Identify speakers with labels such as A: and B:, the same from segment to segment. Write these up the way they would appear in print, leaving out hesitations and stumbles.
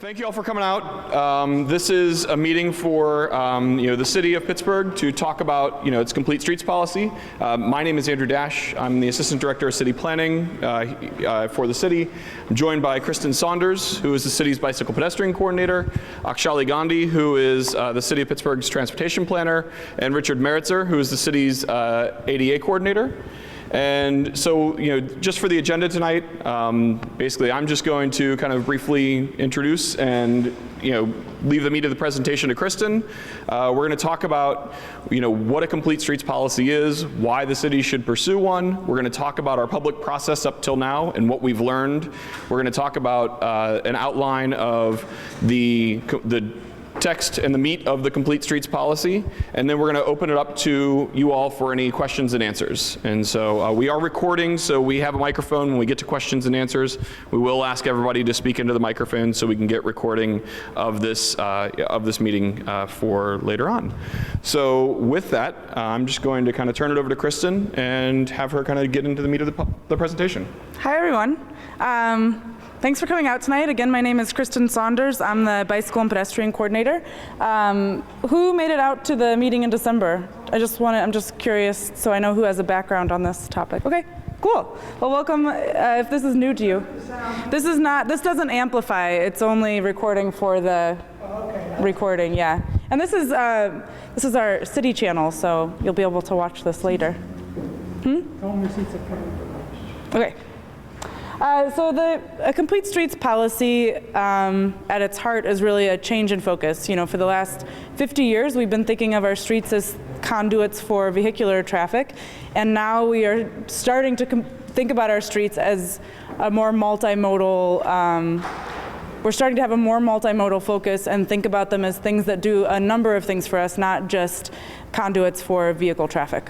A: Thank you all for coming out. This is a meeting for the city of Pittsburgh to talk about its complete streets policy. My name is Andrew Dash. I'm the Assistant Director of City Planning for the city. I'm joined by Kristen Saunders, who is the city's Bicycle Pedestrian Coordinator, Akshali Gandhi, who is the City of Pittsburgh's Transportation Planner, and Richard Meritzer, who is the city's ADA Coordinator. And so, just for the agenda tonight, basically I'm just going to kind of briefly introduce and, leave the meat of the presentation to Kristen. We're going to talk about, what a complete streets policy is, why the city should pursue one. We're going to talk about our public process up till now and what we've learned. We're going to talk about an outline of the text and the meat of the complete streets policy, and then we're going to open it up to you all for any questions and answers. And so we are recording, so we have a microphone. When we get to questions and answers, we will ask everybody to speak into the microphone so we can get recording of this meeting for later on. So with that, I'm just going to kind of turn it over to Kristen and have her kind of get into the meat of the presentation.
B: Hi everyone. Thanks for coming out tonight. Again, my name is Kristen Saunders. I'm the Bicycle and Pedestrian Coordinator. Who made it out to the meeting in December? I'm just curious so I know who has a background on this topic. Okay, cool. Well, welcome if this is new to you. This doesn't amplify. It's only recording for the recording, yeah. And this is our city channel, so you'll be able to watch this later. Okay. So a complete streets policy at its heart is really a change in focus. For the last 50 years, we've been thinking of our streets as conduits for vehicular traffic, and now we are starting to think about our streets as a more multimodal, we're starting to have a more multimodal focus and think about them as things that do a number of things for us, not just conduits for vehicle traffic.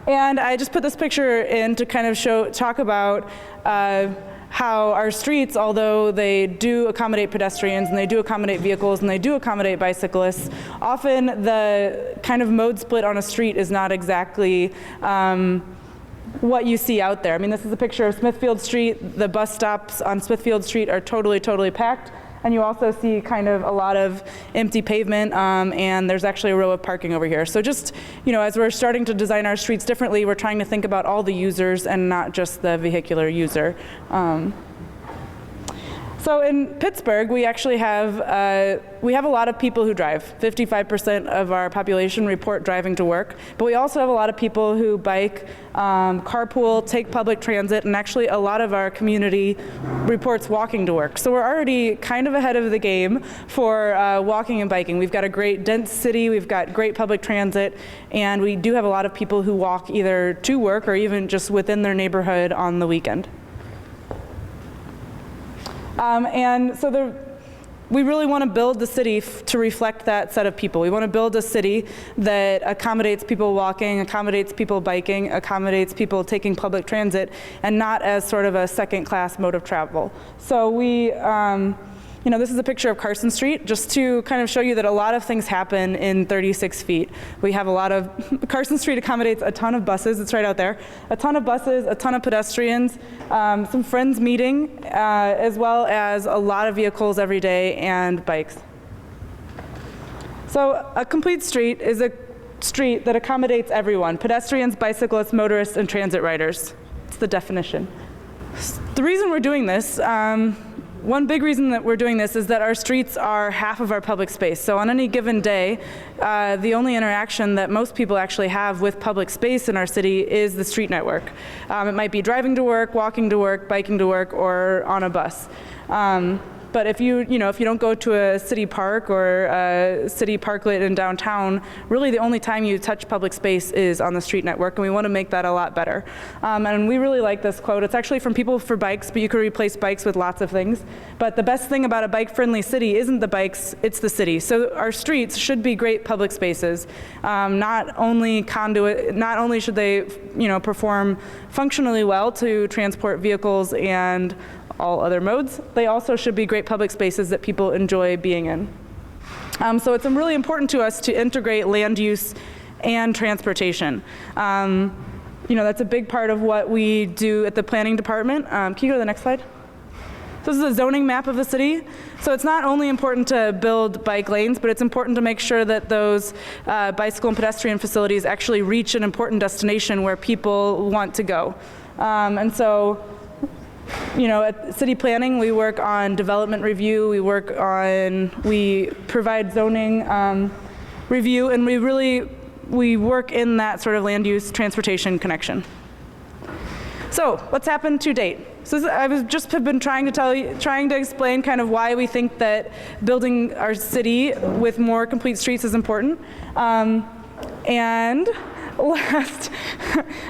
B: And I just put this picture in to kind of talk about how our streets, although they do accommodate pedestrians and they do accommodate vehicles and they do accommodate bicyclists, often the kind of mode split on a street is not exactly what you see out there. I mean, this is a picture of Smithfield Street. The bus stops on Smithfield Street are totally packed. And you also see kind of a lot of empty pavement, and there's actually a row of parking over here. So just, as we're starting to design our streets differently, we're trying to think about all the users and not just the vehicular user. So in Pittsburgh, we actually have a lot of people who drive. 55% of our population report driving to work, but we also have a lot of people who bike, carpool, take public transit, and actually a lot of our community reports walking to work. So we're already kind of ahead of the game for walking and biking. We've got a great dense city, we've got great public transit, and we do have a lot of people who walk either to work or even just within their neighborhood on the weekend. And so we really want to build the city to reflect that set of people. We want to build a city that accommodates people walking, accommodates people biking, accommodates people taking public transit, and not as sort of a second-class mode of travel. So this is a picture of Carson Street, just to kind of show you that a lot of things happen in 36 feet. We have Carson Street accommodates a ton of buses, it's right out there, a ton of buses, a ton of pedestrians, some friends meeting, as well as a lot of vehicles every day and bikes. So a complete street is a street that accommodates everyone: pedestrians, bicyclists, motorists, and transit riders. It's the definition. The reason we're doing this, one big reason that we're doing this is that our streets are half of our public space. So on any given day, the only interaction that most people actually have with public space in our city is the street network. It might be driving to work, walking to work, biking to work, or on a bus. But if you don't go to a city park or a city parklet in downtown, really the only time you touch public space is on the street network, and we want to make that a lot better. And we really like this quote. It's actually from People for Bikes, but you could replace bikes with lots of things. But the best thing about a bike-friendly city isn't the bikes, it's the city. So our streets should be great public spaces. Not only should they, perform functionally well to transport vehicles and all other modes, they also should be great public spaces that people enjoy being in. So it's really important to us to integrate land use and transportation. That's a big part of what we do at the planning department. Can you go to the next slide? So this is a zoning map of the city. So it's not only important to build bike lanes, but it's important to make sure that those bicycle and pedestrian facilities actually reach an important destination where people want to go. And so, at city planning, we work on development review, we provide zoning review, and we work in that sort of land use transportation connection. So what's happened to date? So I've just been trying to explain kind of why we think that building our city with more complete streets is important. And last,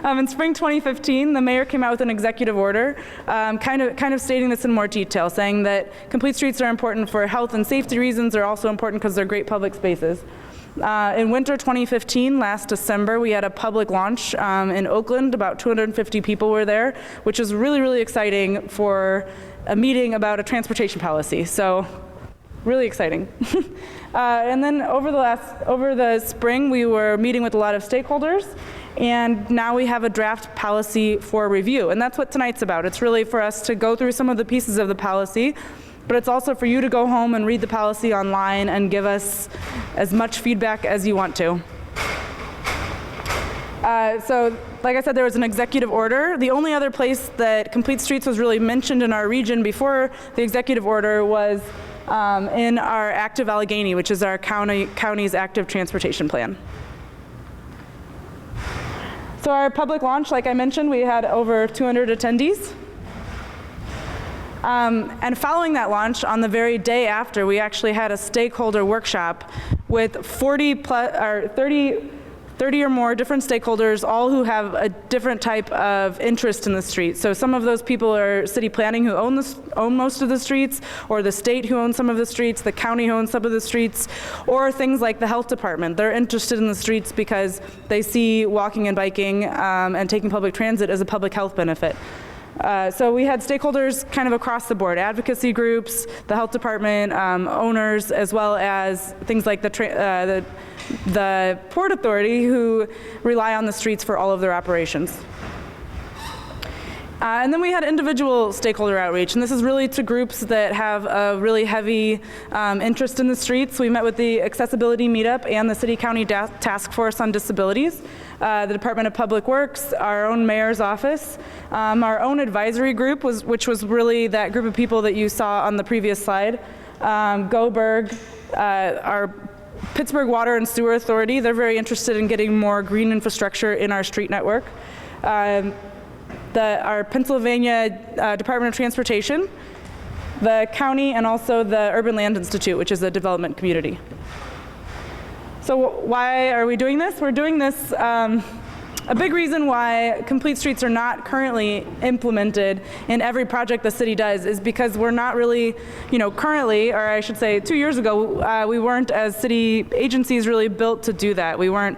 B: in spring 2015, the mayor came out with an executive order, kind of stating this in more detail, saying that complete streets are important for health and safety reasons. They're also important because they're great public spaces. In winter 2015, last December, we had a public launch in Oakland. About 250 people were there, which is really, really exciting for a meeting about a transportation policy. So, really exciting. And then over the spring, we were meeting with a lot of stakeholders, and now we have a draft policy for review. And that's what tonight's about. It's really for us to go through some of the pieces of the policy, but it's also for you to go home and read the policy online and give us as much feedback as you want to. So, like I said, there was an executive order. The only other place that complete streets was really mentioned in our region before the executive order was in our active Allegheny, which is our county's active transportation plan. So our public launch, like I mentioned, we had over 200 attendees. And following that launch, on the very day after, we actually had a stakeholder workshop with 30 or more different stakeholders, all who have a different type of interest in the street. So some of those people are city planning, who own most of the streets, or the state, who owns some of the streets, the county, who owns some of the streets, or things like the health department. They're interested in the streets because they see walking and biking and taking public transit as a public health benefit. So we had stakeholders kind of across the board, advocacy groups, the health department, owners, as well as things like the Port Authority, who rely on the streets for all of their operations. And then we had individual stakeholder outreach, and this is really to groups that have a really heavy interest in the streets. We met with the Accessibility Meetup and the City County Task Force on Disabilities, the Department of Public Works, our own mayor's office, our own advisory group, which was really that group of people that you saw on the previous slide, GoBerg, our Pittsburgh Water and Sewer Authority. They're very interested in getting more green infrastructure in our street network. Our Pennsylvania Department of Transportation, the county, and also the Urban Land Institute, which is a development community. So why are we doing this? We're doing this, a big reason why complete streets are not currently implemented in every project the city does is because we're not really, currently, or I should say 2 years ago, we weren't, as city agencies, really built to do that. We weren't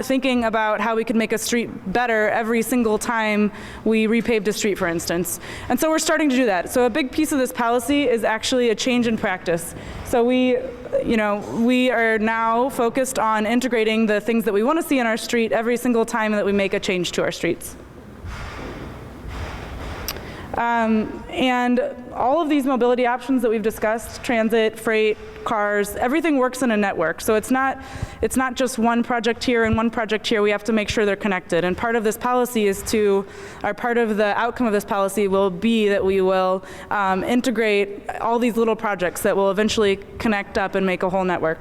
B: thinking about how we could make a street better every single time we repaved a street, for instance. And so we're starting to do that. So a big piece of this policy is actually a change in practice. So we are now focused on integrating the things that we want to see in our street every single time that we make a change to our streets. And all of these mobility options that we've discussed, transit, freight, cars, everything works in a network. So it's not just one project here and one project here. We have to make sure they're connected. And part of this policy part of the outcome of this policy will be that we will integrate all these little projects that will eventually connect up and make a whole network.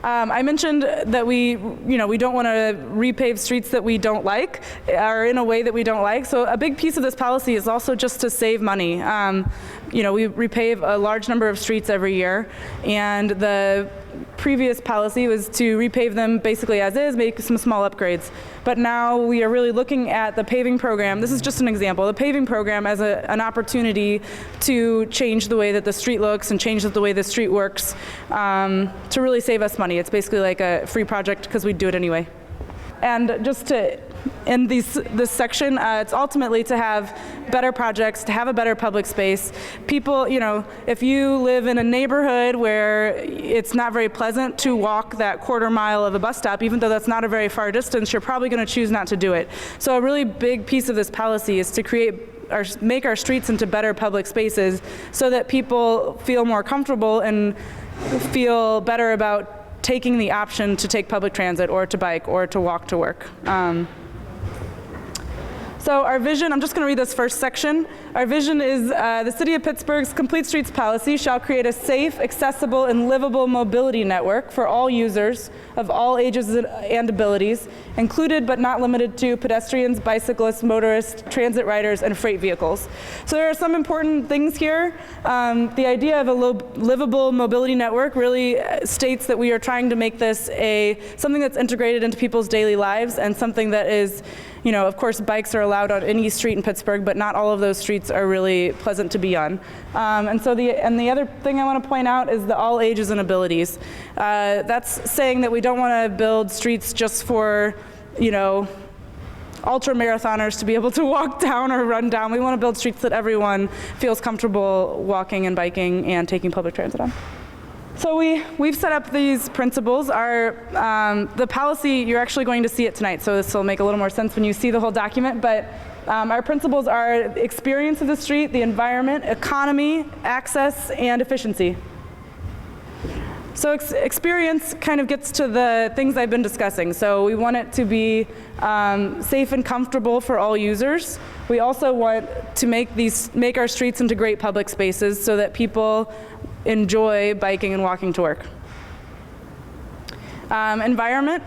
B: I mentioned that we don't want to repave streets that we don't like, or in a way that we don't like. So a big piece of this policy is also just to save money. We repave a large number of streets every year, and the previous policy was to repave them basically as is, make some small upgrades. But now we are really looking at the paving program. This is just an example. The paving program as an opportunity to change the way that the street looks and change the way the street works to really save us money. It's basically like a free project because we do it anyway. And just to end this section, it's ultimately to have better projects, to have a better public space. People, if you live in a neighborhood where it's not very pleasant to walk that quarter mile of a bus stop, even though that's not a very far distance, you're probably going to choose not to do it. So a really big piece of this policy is to create make our streets into better public spaces so that people feel more comfortable and feel better about taking the option to take public transit or to bike or to walk to work. So our vision, I'm just going to read this first section. Our vision is the City of Pittsburgh's Complete Streets policy shall create a safe, accessible, and livable mobility network for all users of all ages and abilities, included but not limited to pedestrians, bicyclists, motorists, transit riders, and freight vehicles. So there are some important things here. The idea of a livable mobility network really states that we are trying to make this something that's integrated into people's daily lives and something that is, of course, bikes are allowed on any street in Pittsburgh, but not all of those streets are really pleasant to be on. And the other thing I want to point out is the all ages and abilities. That's saying that we don't want to build streets just for, ultra marathoners to be able to walk down or run down. We want to build streets that everyone feels comfortable walking and biking and taking public transit on. So we've set up these principles. The policy, you're actually going to see it tonight, so this will make a little more sense when you see the whole document, but our principles are experience of the street, the environment, economy, access, and efficiency. So experience kind of gets to the things I've been discussing. So we want it to be safe and comfortable for all users. We also want to make our streets into great public spaces so that people enjoy biking and walking to work. Environment,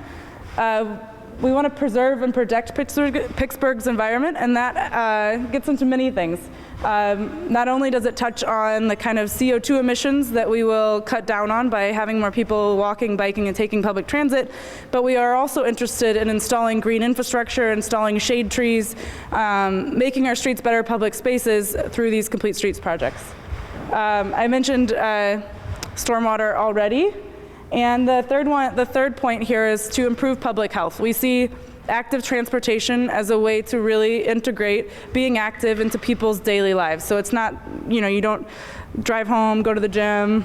B: we want to preserve and protect Pittsburgh's environment, and that gets into many things. Not only does it touch on the kind of CO2 emissions that we will cut down on by having more people walking, biking, and taking public transit, but we are also interested in installing green infrastructure, installing shade trees, making our streets better public spaces through these Complete Streets projects. I mentioned stormwater already, and the third point here is to improve public health. We see active transportation as a way to really integrate being active into people's daily lives. So it's not, you don't drive home, go to the gym,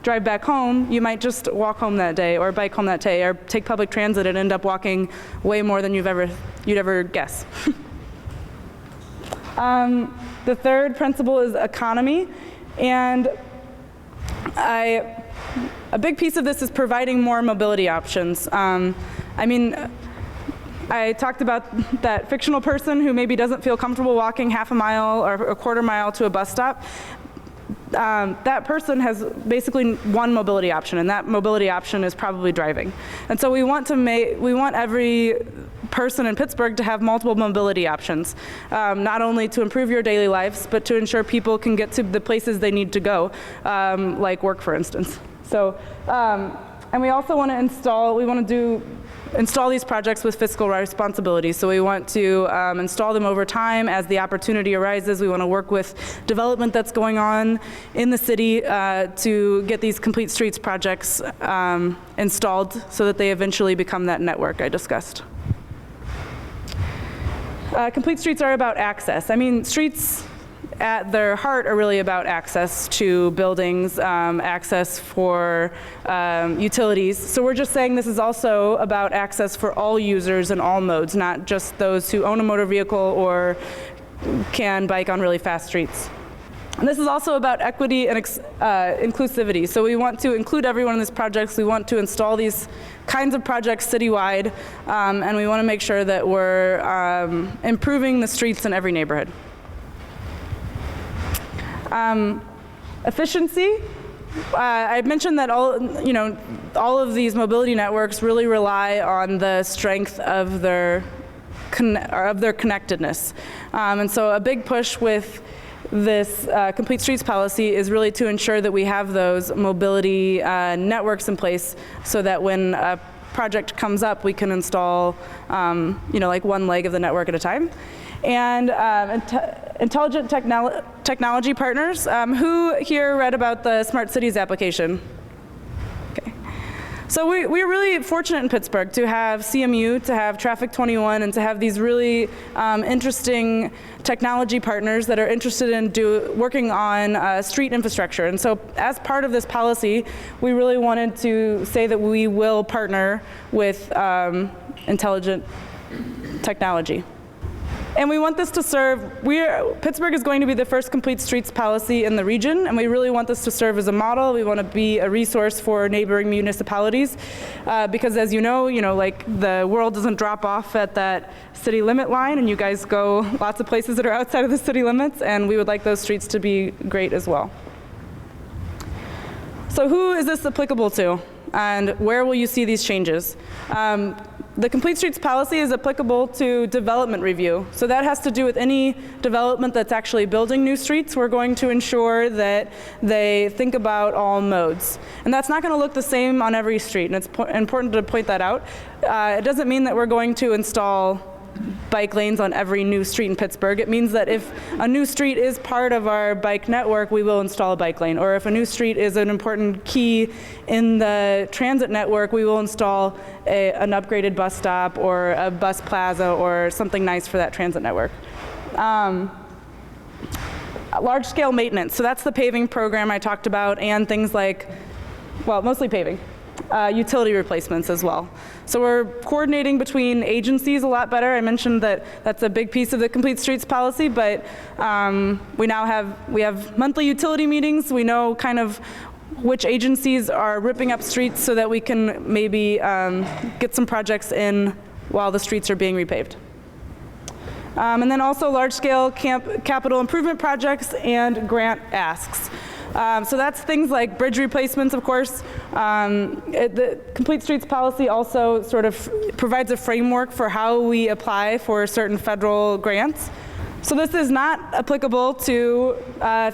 B: drive back home. You might just walk home that day or bike home that day or take public transit and end up walking way more than you'd ever guess. The third principle is economy. And a big piece of this is providing more mobility options. I talked about that fictional person who maybe doesn't feel comfortable walking half a mile or a quarter mile to a bus stop. That person has basically one mobility option, and that mobility option is probably driving. And so we want every person in Pittsburgh to have multiple mobility options, not only to improve your daily lives, but to ensure people can get to the places they need to go, like work, for instance. So, and we also want to install these projects with fiscal responsibility. So we want to install them over time as the opportunity arises. We want to work with development that's going on in the city to get these Complete Streets projects installed so that they eventually become that network I discussed. Complete Streets are about access. Streets at their heart are really about access to buildings, access for utilities. So we're just saying this is also about access for all users in all modes, not just those who own a motor vehicle or can bike on really fast streets. And this is also about equity and inclusivity. So we want to include everyone in these projects. We want to install these kinds of projects citywide, and we want to make sure that we're improving the streets in every neighborhood. Efficiency. I mentioned that all of these mobility networks really rely on the strength of their connectedness, and so a big push with this Complete Streets policy is really to ensure that we have those mobility networks in place so that when a project comes up, we can install, like one leg of the network at a time. And intelligent technology partners. Who here read about the Smart Cities application? Okay. So we're really fortunate in Pittsburgh to have CMU, to have Traffic 21, and to have these really interesting technology partners that are interested in working on street infrastructure. And so as part of this policy, we really wanted to say that we will partner with intelligent technology. And we want this to serve, Pittsburgh is going to be the first complete streets policy in the region, and we really want this to serve as a model. We want to be a resource for neighboring municipalities, because as you know, like the world doesn't drop off at that city limit line, and you guys go lots of places that are outside of the city limits, and we would like those streets to be great as well. So who is this applicable to, and where will you see these changes? The Complete Streets policy is applicable to development review. So that has to do with any development that's actually building new streets. We're going to ensure that they think about all modes. And that's not going to look the same on every street, and it's important to point that out. It doesn't mean that we're going to install bike lanes on every new street in Pittsburgh. It means that if a new street is part of our bike network, we will install a bike lane. Or if a new street is an important key in the transit network, we will install an upgraded bus stop or a bus plaza or something nice for that transit network. Large-scale maintenance. So that's the paving program I talked about, and things like, well, mostly paving. Utility replacements as well. So we're coordinating between agencies a lot better. I mentioned that that's a big piece of the Complete Streets policy, but we have monthly utility meetings. We know kind of which agencies are ripping up streets so that we can maybe get some projects in while the streets are being repaved. And then also large-scale capital improvement projects and grant asks. So that's things like bridge replacements, of course. The Complete Streets policy also sort of provides a framework for how we apply for certain federal grants. So this is not applicable to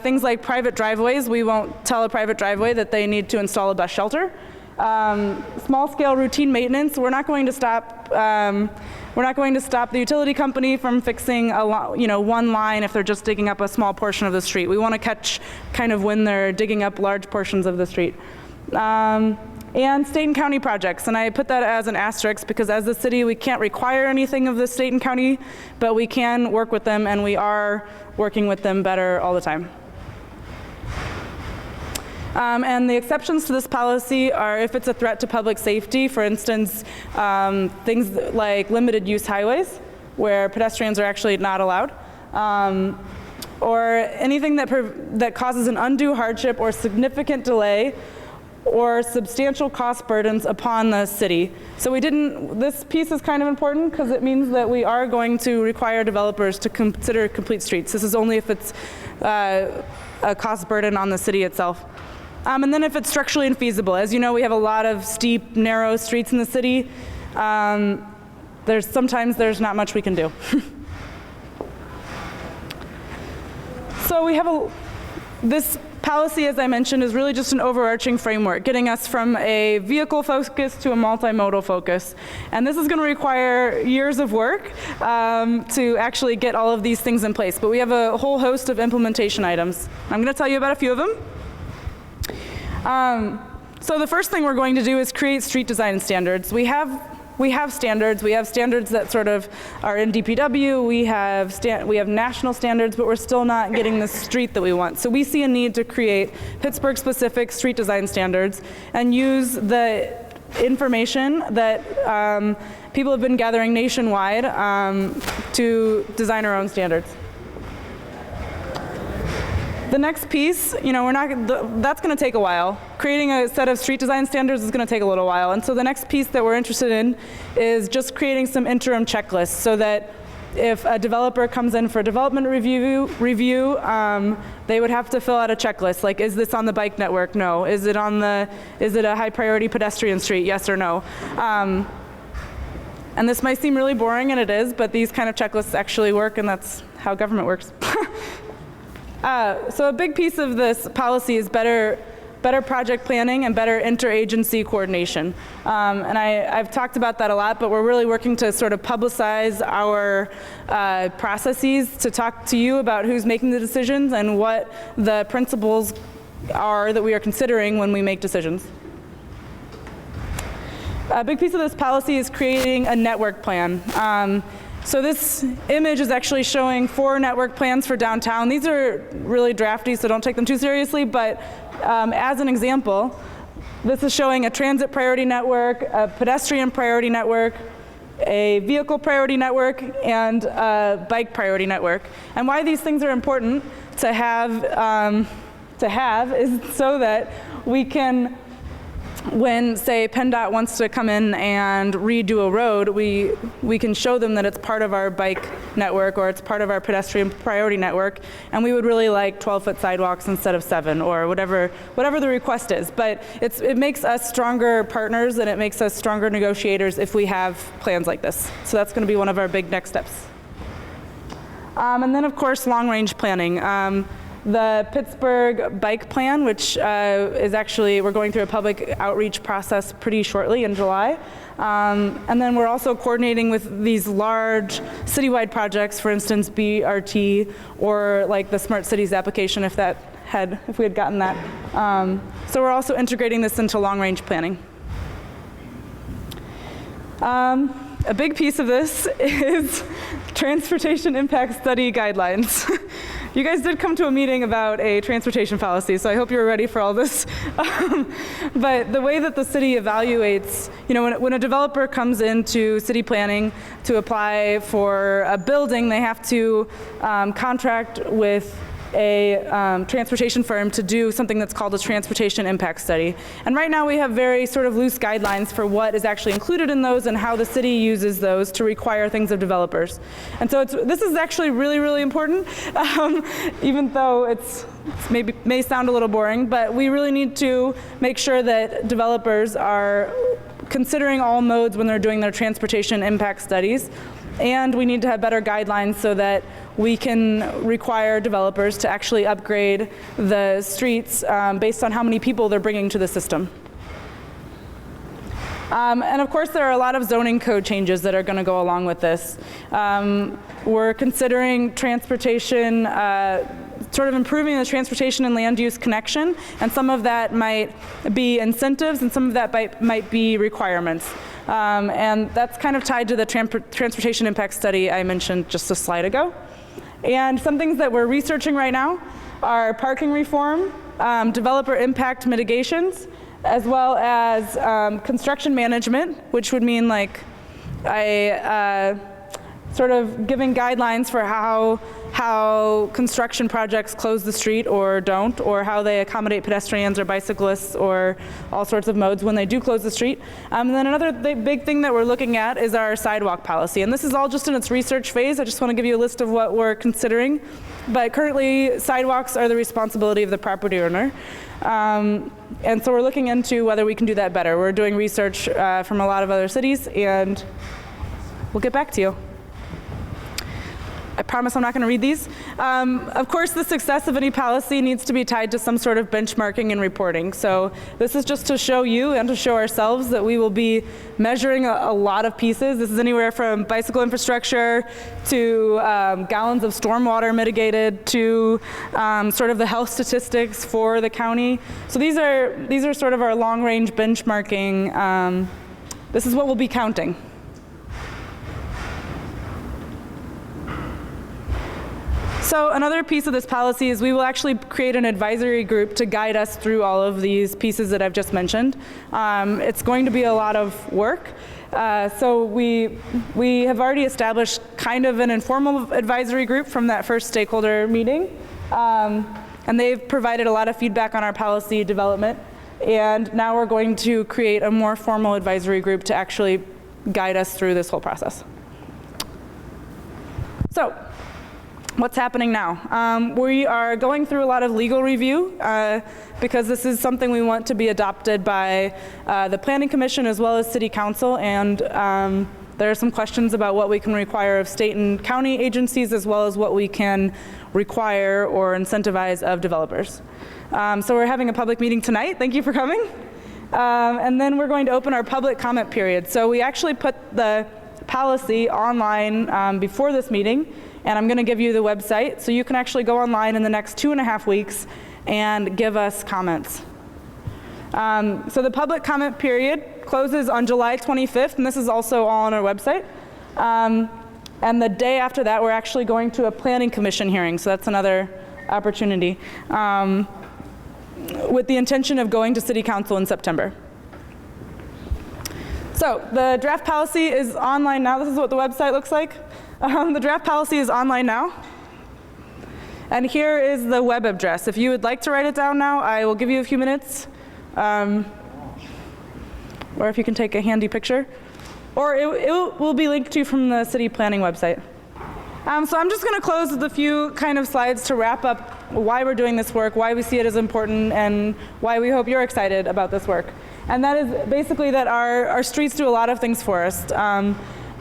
B: things like private driveways. We won't tell a private driveway that they need to install a bus shelter. Small-scale routine maintenance, we're not going to stop the utility company from fixing one line if they're just digging up a small portion of the street. We want to catch kind of when they're digging up large portions of the street. And state and county projects, and I put that as an asterisk because as a city we can't require anything of the state and county, but we can work with them, and we are working with them better all the time. And the exceptions to this policy are if it's a threat to public safety, for instance, things like limited use highways, where pedestrians are actually not allowed, or anything that causes an undue hardship or significant delay or substantial cost burdens upon the city. So this piece is kind of important because it means that we are going to require developers to consider complete streets. This is only if it's a cost burden on the city itself. And then if it's structurally infeasible. As you know, we have a lot of steep, narrow streets in the city. Sometimes there's not much we can do. So we have this policy, as I mentioned, is really just an overarching framework, getting us from a vehicle focus to a multimodal focus. And this is going to require years of work to actually get all of these things in place. But we have a whole host of implementation items. I'm going to tell you about a few of them. So the first thing we're going to do is create street design standards. We have standards. We have standards that sort of are in DPW. We have national standards, but we're still not getting the street that we want. So we see a need to create Pittsburgh-specific street design standards and use the information that people have been gathering nationwide to design our own standards. The next piece, that's going to take a while. Creating a set of street design standards is going to take a little while. And so the next piece that we're interested in is just creating some interim checklists so that if a developer comes in for a development review, they would have to fill out a checklist. Like, is this on the bike network? No. Is it a high priority pedestrian street? Yes or no. And this might seem really boring, and it is, but these kind of checklists actually work, and that's how government works. So a big piece of this policy is better project planning and better interagency coordination. And I've talked about that a lot, but we're really working to sort of publicize our processes to talk to you about who's making the decisions and what the principles are that we are considering when we make decisions. A big piece of this policy is creating a network plan. So this image is actually showing 4 network plans for downtown. These are really drafty, so don't take them too seriously, but as an example, this is showing a transit priority network, a pedestrian priority network,
C: a vehicle priority network, and a bike priority network. And why these things are important to have is so that we can, when, say, PennDOT wants to come in and redo a road, we can show them that it's part of our bike network or it's part of our pedestrian priority network, and we would really like 12-foot sidewalks instead of 7, or whatever the request is. But it makes us stronger partners, and it makes us stronger negotiators if we have plans like this. So that's going to be one of our big next steps. And then, of course, long-range planning. The Pittsburgh bike plan, which is actually, we're going through a public outreach process pretty shortly in July. And then we're also coordinating with these large citywide projects, for instance, BRT, or like the Smart Cities application, if we had gotten that. So we're also integrating this into long-range planning. A big piece of this is transportation impact study guidelines. You guys did come to a meeting about a transportation policy, so I hope you're ready for all this. But the way that the city evaluates, when a developer comes into city planning to apply for a building, they have to contract with a transportation firm to do something that's called a transportation impact study. And right now we have very sort of loose guidelines for what is actually included in those and how the city uses those to require things of developers. And so this is actually really, really important, even though it's may sound a little boring, but we really need to make sure that developers are considering all modes when they're doing their transportation impact studies. And we need to have better guidelines so that we can require developers to actually upgrade the streets based on how many people they're bringing to the system. And of course, there are a lot of zoning code changes that are going to go along with this. We're considering transportation, sort of improving the transportation and land use connection, and some of that might be incentives and some of that might be requirements. And that's kind of tied to the transportation impact study I mentioned just a slide ago. And some things that we're researching right now are parking reform, developer impact mitigations, as well as construction management, which would mean like sort of giving guidelines for how construction projects close the street or don't, or how they accommodate pedestrians or bicyclists or all sorts of modes when they do close the street. And then another big thing that we're looking at is our sidewalk policy. And this is all just in its research phase. I just want to give you a list of what we're considering. But currently, sidewalks are the responsibility of the property owner. And so we're looking into whether we can do that better. We're doing research from a lot of other cities, and we'll get back to you. I promise I'm not going to read these. Of course, the success of any policy needs to be tied to some sort of benchmarking and reporting. So this is just to show you and to show ourselves that we will be measuring a lot of pieces. This is anywhere from bicycle infrastructure to gallons of stormwater mitigated to sort of the health statistics for the county. So these are sort of our long-range benchmarking. This is what we'll be counting. So another piece of this policy is we will actually create an advisory group to guide us through all of these pieces that I've just mentioned. It's going to be a lot of work. So we have already established kind of an informal advisory group from that first stakeholder meeting. And they've provided a lot of feedback on our policy development. And now we're going to create a more formal advisory group to actually guide us through this whole process. So, what's happening now? We are going through a lot of legal review because this is something we want to be adopted by the Planning Commission as well as City Council, and there are some questions about what we can require of state and county agencies as well as what we can require or incentivize of developers. So we're having a public meeting tonight. Thank you for coming. And then we're going to open our public comment period. So we actually put the policy online before this meeting, and I'm going to give you the website, so you can actually go online in the next 2.5 weeks and give us comments. So the public comment period closes on July 25th, and this is also all on our website. And the day after that, we're actually going to a planning commission hearing, so that's another opportunity, with the intention of going to City Council in September.
B: So the draft policy is online now. This is what the website looks like. The draft policy is online now. And here is the web address. If you would like to write it down now, I will give you a few minutes. Or if you can take a handy picture. Or it will be linked to from the city planning website. So I'm just going to close with a few kind of slides to wrap up why we're doing this work, why we see it as important, and why we hope you're excited about this work. And that is basically that our streets do a lot of things for us.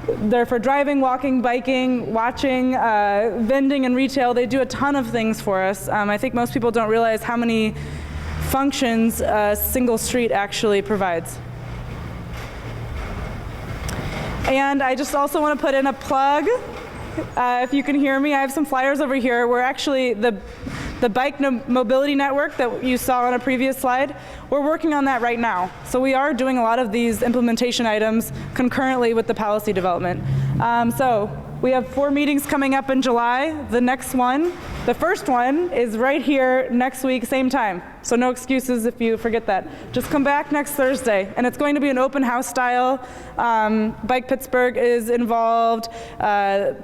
B: They're for driving, walking, biking, watching, vending and retail. They do a ton of things for us. I think most people don't realize how many functions a single street actually provides. And I just also want to put in a plug. If you can hear me, I have some flyers over here. We're actually the bike mobility network that you saw on a previous slide. We're working on that right now. So we are doing a lot of these implementation items concurrently with the policy development. So we have 4 meetings coming up in July. The next one, the first one, is right here next week, same time. So no excuses if you forget that. Just come back next Thursday. And it's going to be an open house style. Bike Pittsburgh is involved.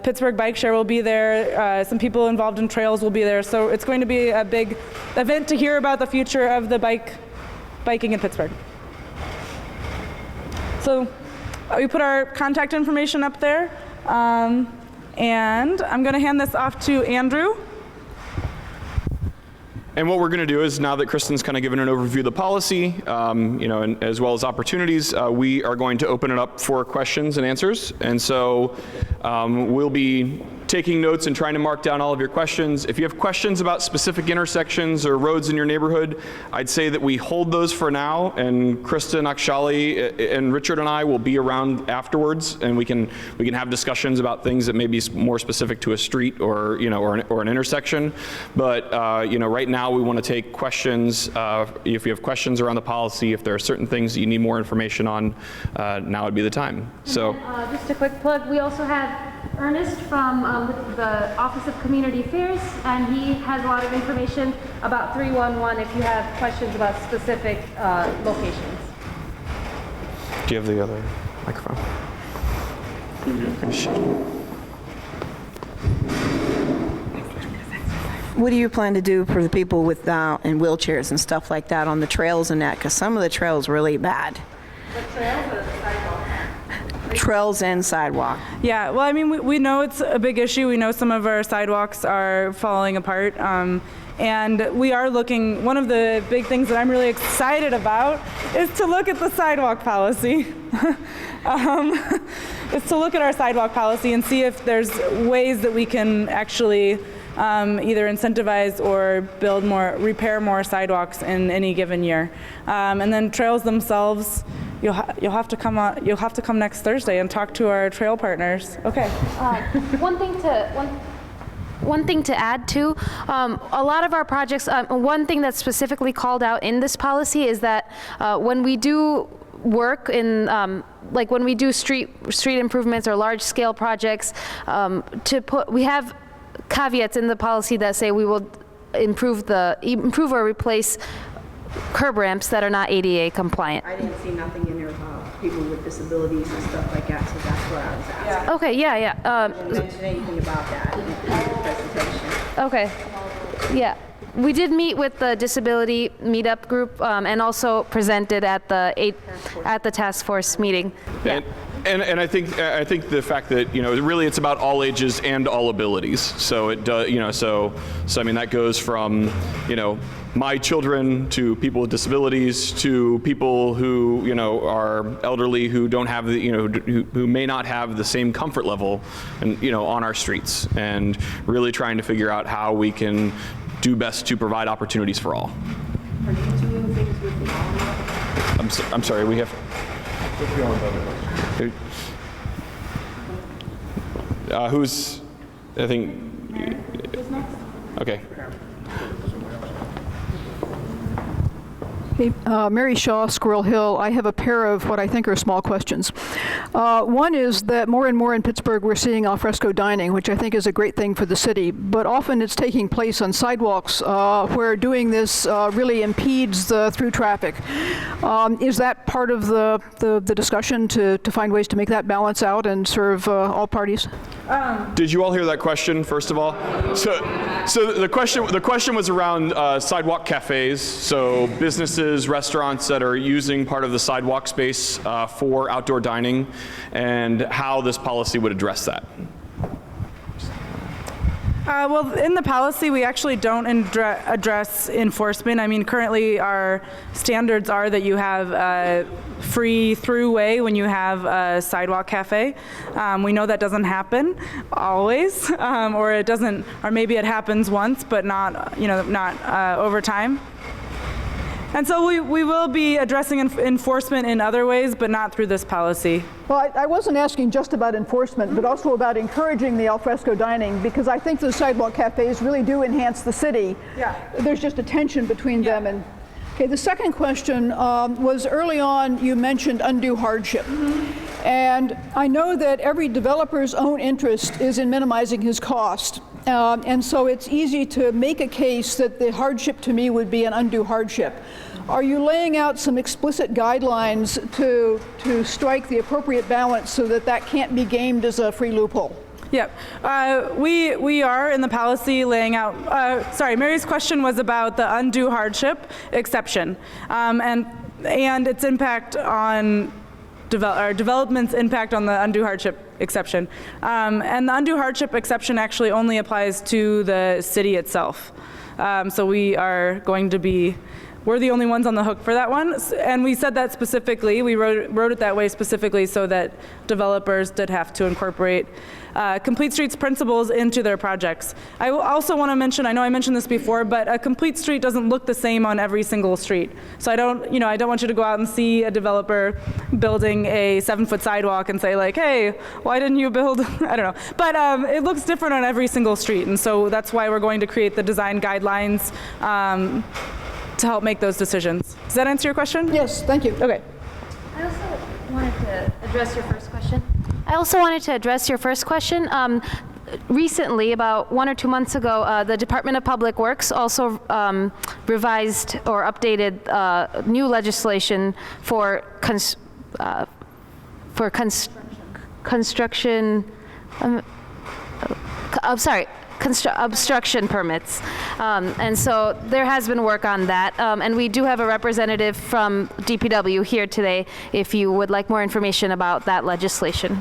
B: Pittsburgh Bike Share will be there. Some people involved in trails will be there. So it's going to be a big event to hear about the future of the biking in Pittsburgh. So we put our contact information up there. And I'm going to hand this off to Andrew.
A: And what we're going to do is, now that Kristen's kind of given an overview of the policy, and as well as opportunities, we are going to open it up for questions and answers. And so we'll be taking notes and trying to mark down all of your questions. If you have questions about specific intersections or roads in your neighborhood, I'd say that we hold those for now, and Kristen, Akshali, and Richard and I will be around afterwards, and we can have discussions about things that may be more specific to a street or an intersection. But right now we want to take questions. If you have questions around the policy, if there are certain things that you need more information on, now would be the time. So
D: just a quick plug, we also have Ernest from the Office of Community Affairs, and he has a lot of information about 311 if you have questions about specific locations.
A: do you have the other microphone?
E: What do you plan to do for the people with in wheelchairs and stuff like that on the trails and that? Because some of the trails really bad.
B: The trails or the sidewalk?
E: Trails and sidewalk.
B: Yeah, well, I mean, we know it's a big issue. We know some of our sidewalks are falling apart. And we are looking, one of the big things that I'm really excited about is to look at the sidewalk policy. Is to look at our sidewalk policy and see if there's ways that we can actually either incentivize or repair more sidewalks in any given year. And then trails themselves, you'll have to come next Thursday and talk to our trail partners. Okay.
D: One thing to add to, a lot of our projects, one thing that's specifically called out in this policy is that when we do work in, like when we do street improvements or large scale projects, we have caveats in the policy that say we will improve or replace curb ramps that are not ADA compliant.
E: I didn't see nothing in there about people with disabilities and stuff like that, so that's what I was asking.
D: Okay, yeah.
E: I didn't mention anything about that in the presentation.
D: Okay, yeah. We did meet with the disability meetup group and also presented at the task force meeting. Yeah.
A: And I think the fact that really it's about all ages and all abilities. So it does so I mean that goes from my children to people with disabilities to people who are elderly who don't have the who may not have the same comfort level and on our streets, and really trying to figure out how we can do best to provide opportunities for all.
E: Are you doing things with the
A: I'm sorry, we have. Who's, I think. Okay.
F: Hey, Mary Shaw, Squirrel Hill. I have a pair of what I think are small questions. One is that more and more in Pittsburgh we're seeing alfresco dining, which I think is a great thing for the city, but often it's taking place on sidewalks where doing this really impedes the through traffic. Is that part of the discussion to find ways to make that balance out and serve all parties?
A: Did you all hear that question, first of all? So the question was around sidewalk cafes, so businesses, restaurants that are using part of the sidewalk space for outdoor dining, and how this policy would address that.
B: Well, in the policy, we actually don't address enforcement. I mean, currently our standards are that you have a free throughway when you have a sidewalk cafe. We know that doesn't happen always, or it doesn't, or maybe it happens once, but not, not over time. And so we will be addressing enforcement in other ways, but not through this policy.
F: Well, I wasn't asking just about enforcement, but also about encouraging the alfresco dining, because I think the sidewalk cafes really do enhance the city. Yeah. There's just a tension between them. And okay, the second question was early on you mentioned undue hardship. Mm-hmm. And I know that every developer's own interest is in minimizing his cost. And so it's easy to make a case that the hardship to me would be an undue hardship. Are you laying out some explicit guidelines to strike the appropriate balance so that that can't be gamed as a free loophole?
B: Yep. We are in the policy laying out, Mary's question was about the undue hardship exception and its impact on development's impact on the undue hardship exception. And the undue hardship exception actually only applies to the city itself. So we are going to be, we're the only ones on the hook for that one. And we said that specifically, we wrote it that way specifically so that developers did have to incorporate Complete Streets principles into their projects. I also want to mention, I know I mentioned this before, but a complete street doesn't look the same on every single street. So I don't want you to go out and see a developer building a 7-foot sidewalk and say like, hey, why didn't you build, I don't know. But it looks different on every single street. And so that's why we're going to create the design guidelines to help make those decisions. Does that answer your question?
F: Yes, thank you.
B: Okay.
D: I also wanted to address your first question. Recently, about 1 or 2 months ago, the Department of Public Works also revised or updated new legislation for obstruction permits. And so there has been work on that. And we do have a representative from DPW here today if you would like more information about that legislation.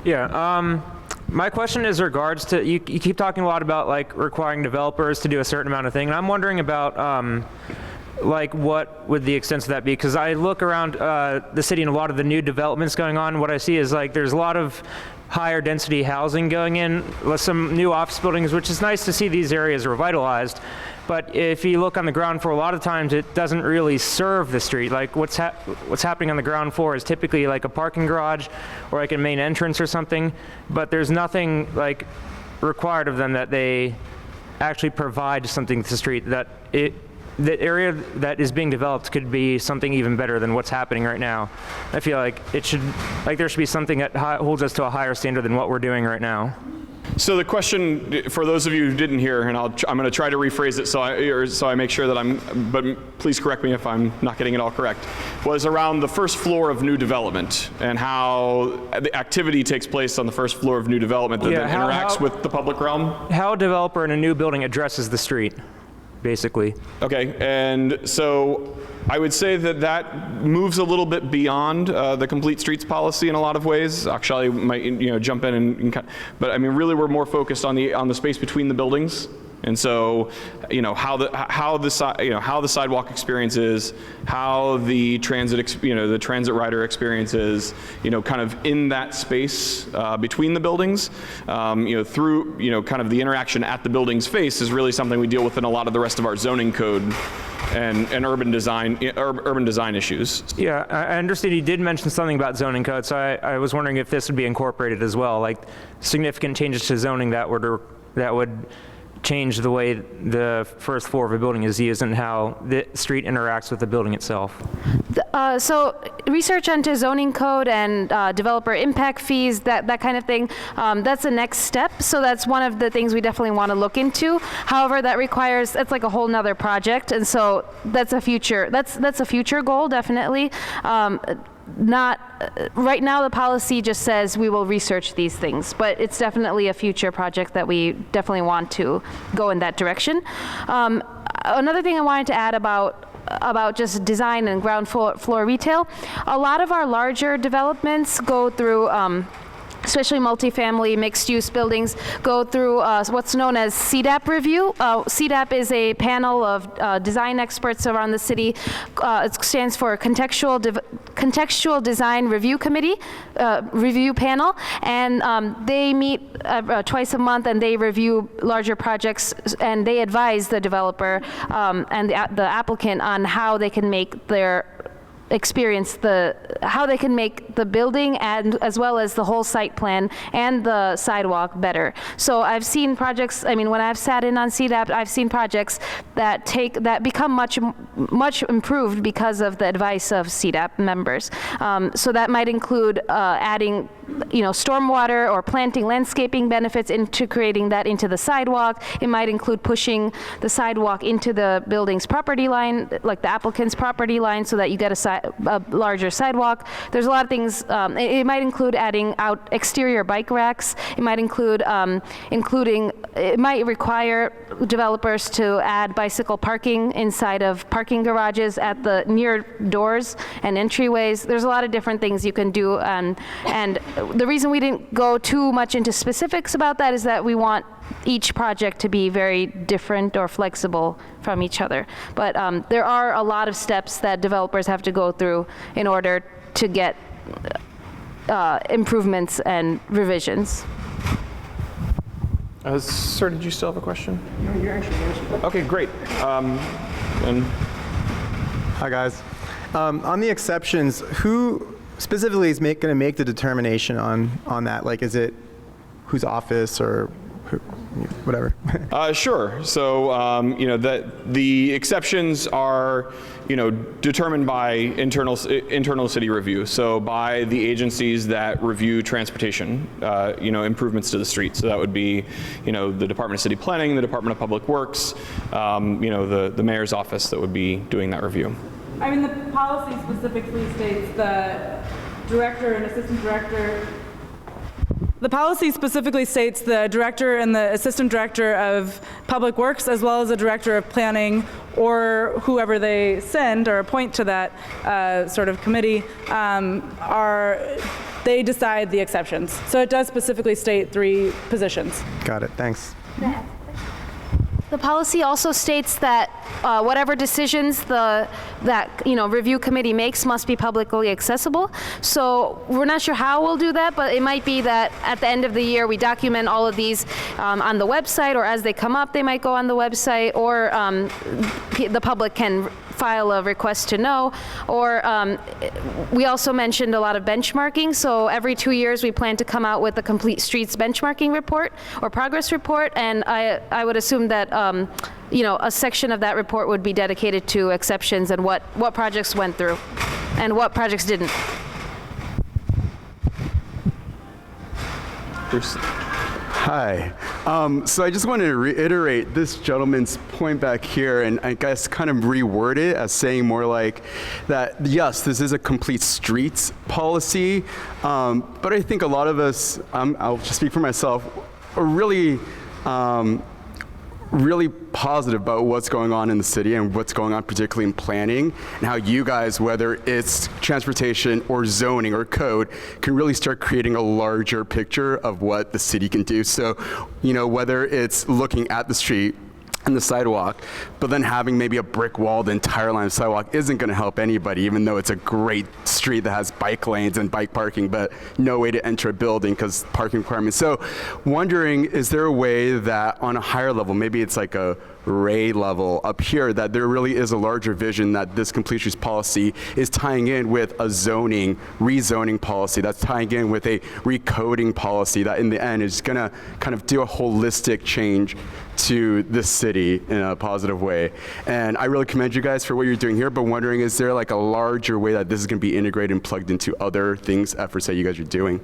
G: Yeah, my question is regards to, you keep talking a lot about like requiring developers to do a certain amount of thing, and I'm wondering about like what would the extent of that be? Because I look around the city and a lot of the new developments going on, what I see is like there's a lot of higher density housing going in, with some new office buildings, which is nice to see these areas revitalized. But if you look on the ground floor, a lot of times it doesn't really serve the street. Like what's happening on the ground floor is typically like a parking garage or like a main entrance or something, but there's nothing like required of them that they actually provide something to the street, that the area that is being developed could be something even better than what's happening right now. I feel like there should be something that holds us to a higher standard than what we're doing right now.
A: So the question, for those of you who didn't hear, and I'm going to try to rephrase it so I make sure that but please correct me if I'm not getting it all correct, was around the first floor of new development and how the activity takes place on the first floor of new development that then interacts with the public realm.
G: How a developer in a new building addresses the street, basically. Okay, and so I would say that moves a little bit beyond the Complete Streets policy in a lot of ways. Actually, I might jump in but I mean really we're more focused on the space between the buildings
A: And so, how the sidewalk experience is, how the the transit rider experience is, kind of in that space between the buildings, through kind of the interaction at the building's face is really something we deal with in a lot of the rest of our zoning code and urban design issues.
G: Yeah, I understand you did mention something about zoning code, so I was wondering if this would be incorporated as well, like significant changes to zoning that would change the way the first floor of a building is used and how the street interacts with the building itself.
D: So research into zoning code and developer impact fees, that kind of thing, that's the next step. So that's one of the things we definitely want to look into. However, that's like a whole nother project. And so that's a future goal, definitely. Not right now, the policy just says we will research these things, but it's definitely a future project that we definitely want to go in that direction. Another thing I wanted to add about just design and ground floor retail, a lot of our larger developments go through especially multifamily mixed-use buildings, go through what's known as CDAP review. CDAP is a panel of design experts around the city. It stands for Contextual Design Review Committee, review panel, and they meet twice a month and they review larger projects and they advise the developer and the applicant on how they can make their how they can make the building and as well as the whole site plan and the sidewalk better. So I've seen projects, when I've sat in on CDAP, I've seen projects that become much improved because of the advice of CDAP members. So that might include adding stormwater or planting landscaping benefits into creating that into the sidewalk. It might include pushing the sidewalk into the building's property line, like the applicant's property line, so that you get a larger sidewalk. There's a lot of things. It might include adding out exterior bike racks. It might include it might require developers to add bicycle parking inside of parking garages at the near doors and entryways. There's a lot of different things you can do, and the reason we didn't go too much into specifics about that is that we want each project to be very different or flexible from each other. But there are a lot of steps that developers have to go through in order to get improvements and revisions.
A: Sir, did you still have a question? No, you're actually answering. Okay, great.
H: Hi, guys. On the exceptions, who specifically is going to make the determination on that? Like, is it whose office or whatever?
A: Sure. So, that the exceptions are, determined by internal city review. So by the agencies that review transportation, improvements to the street. So that would be, the Department of City Planning, the Department of Public Works, the mayor's office that would be doing that review.
B: The policy specifically states the director and assistant director. The policy specifically states the director and the assistant director of Public Works, as well as the director of planning, or whoever they send or appoint to that sort of committee, they decide the exceptions. So it does specifically state 3 positions.
H: Got it. Thanks.
D: The policy also states that whatever decisions that review committee makes must be publicly accessible. So we're not sure how we'll do that, but it might be that at the end of the year we document all of these on the website, or as they come up they might go on the website, or the public can file a request to know. Or we also mentioned a lot of benchmarking. So every 2 years we plan to come out with a complete streets benchmarking report or progress report, and I would assume that a section of that report would be dedicated to exceptions and what projects went through and what projects didn't.
A: Bruce.
I: Hi. So I just wanted to reiterate this gentleman's point back here, and I guess kind of reword it as saying more like that, yes, this is a complete streets policy, but I think a lot of us, I'll just speak for myself, are really positive about what's going on in the city and what's going on particularly in planning, and how you guys, whether it's transportation or zoning or code, can really start creating a larger picture of what the city can do. So, whether it's looking at the street, and the sidewalk, but then having maybe a brick wall the entire line of sidewalk isn't going to help anybody, even though it's a great street that has bike lanes and bike parking, but no way to enter a building because parking requirements. So wondering, is there a way that on a higher level, maybe it's like a Ray level up here, that there really is a larger vision that this complete streets policy is tying in with a rezoning policy, that's tying in with a recoding policy that in the end is going to kind of do a holistic change to the city in a positive way. And I really commend you guys for what you're doing here, but wondering, is there like a larger way that this is going to be integrated and plugged into other things, efforts that you guys are doing?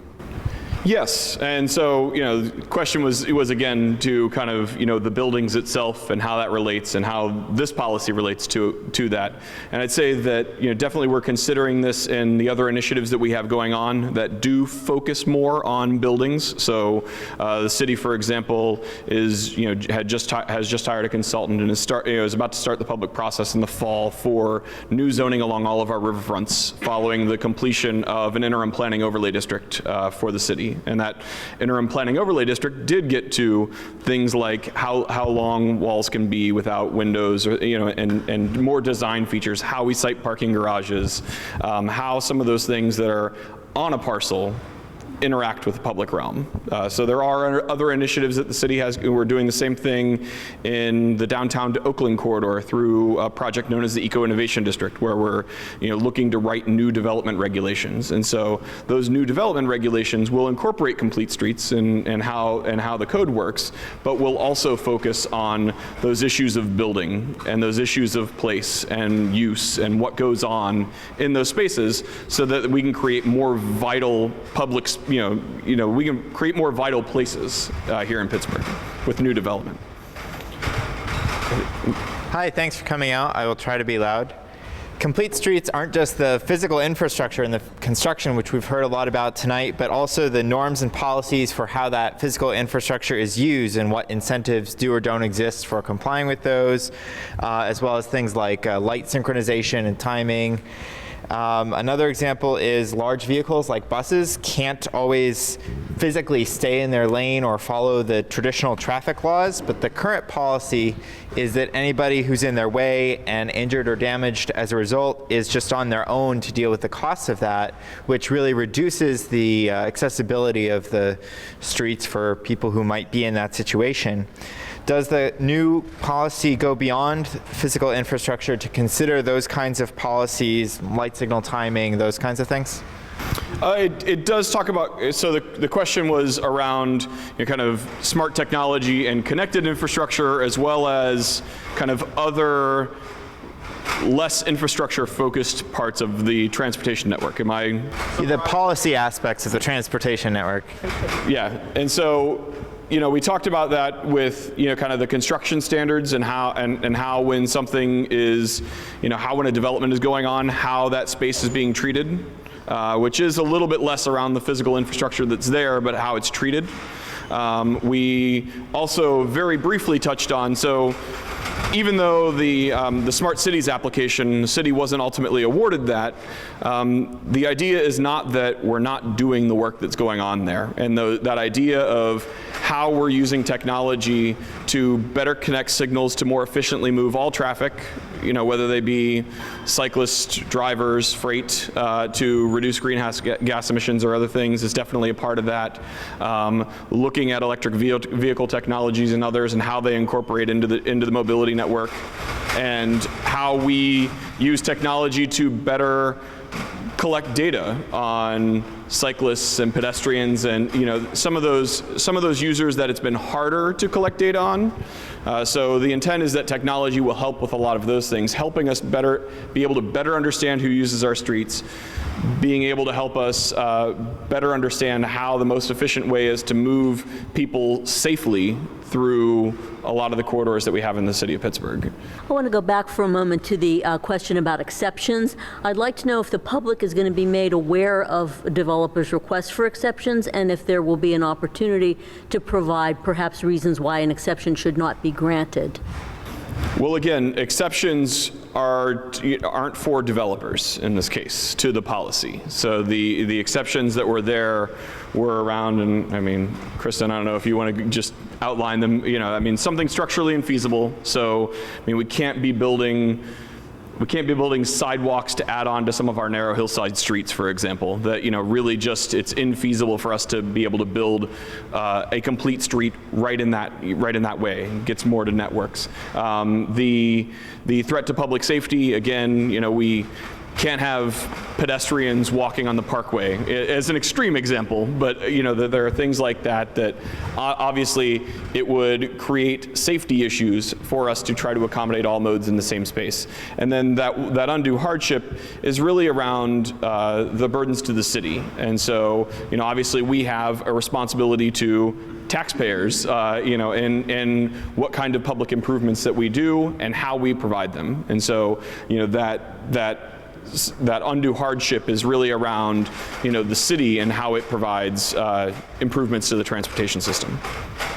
A: Yes, and so, the question was again to kind of, the buildings itself and how that relates and how this policy relates to that. And I'd say that, definitely we're considering this in the other initiatives that we have going on that do focus more on buildings. So the city, for example, has just hired a consultant and is about to start the public process in the fall for new zoning along all of our riverfronts following the completion of an interim planning overlay district for the city. And that interim planning overlay district did get to things like how long walls can be without windows, or and more design features, how we site parking garages, how some of those things that are on a parcel interact with the public realm. So there are other initiatives that the city has. We're doing the same thing in the downtown to Oakland corridor through a project known as the Eco Innovation District, where we're looking to write new development regulations. And so those new development regulations will incorporate complete streets and how the code works, but will also focus on those issues of building and those issues of place and use and what goes on in those spaces, so that we can create more vital public we can create more vital places here in Pittsburgh with new development.
J: Hi, thanks for coming out. I will try to be loud. Complete streets aren't just the physical infrastructure and the construction, which we've heard a lot about tonight, but also the norms and policies for how that physical infrastructure is used and what incentives do or don't exist for complying with those, as well as things like light synchronization and timing. Another example is large vehicles like buses can't always physically stay in their lane or follow the traditional traffic laws, but the current policy is that anybody who's in their way and injured or damaged as a result is just on their own to deal with the costs of that, which really reduces the accessibility of the streets for people who might be in that situation. Does the new policy go beyond physical infrastructure to consider those kinds of policies, light signal timing, those kinds of things?
A: It does talk about, so the question was around kind of smart technology and connected infrastructure, as well as kind of other less infrastructure focused parts of the transportation network. Am I?
J: The policy aspects of the transportation network.
A: Yeah, and so we talked about that with kind of the construction standards and how when something is how when a development is going on, how that space is being treated, which is a little bit less around the physical infrastructure that's there, but how it's treated. We also very briefly touched on, so even though the Smart Cities application, the city wasn't ultimately awarded that, the idea is not that we're not doing the work that's going on there. And that idea of how we're using technology to better connect signals to more efficiently move all traffic, whether they be cyclists, drivers, freight, to reduce greenhouse gas emissions or other things, is definitely a part of that. Looking at electric vehicle technologies and others and how they incorporate into the mobility network, and how we use technology to better collect data on cyclists and pedestrians and some of those users that it's been harder to collect data on. So the intent is that technology will help with a lot of those things, helping us be able to better understand who uses our streets, being able to help us better understand how the most efficient way is to move people safely through a lot of the corridors that we have in the city of Pittsburgh.
K: I want to go back for a moment to the question about exceptions. I'd like to know if the public is going to be made aware of developers' requests for exceptions, and if there will be an opportunity to provide perhaps reasons why an exception should not be granted.
A: Well, again, exceptions aren't for developers in this case to the policy. So the exceptions that were there were around, and I mean, Kristen, I don't know if you want to just outline them. You know, I mean, something structurally infeasible. So, I mean, we can't be building sidewalks to add on to some of our narrow hillside streets, for example, that, you know, really just, it's infeasible for us to be able to build a complete street right in that way. It gets more to networks. The threat to public safety, again, you know, we can't have pedestrians walking on the parkway as an extreme example, but you know, there are things like that obviously it would create safety issues for us to try to accommodate all modes in the same space. And then that undue hardship is really around the burdens to the city. And so, you know, obviously we have a responsibility to taxpayers, you know, in what kind of public improvements that we do and how we provide them. And so, you know, that undue hardship is really around, you know, the city and how it provides improvements to the transportation system.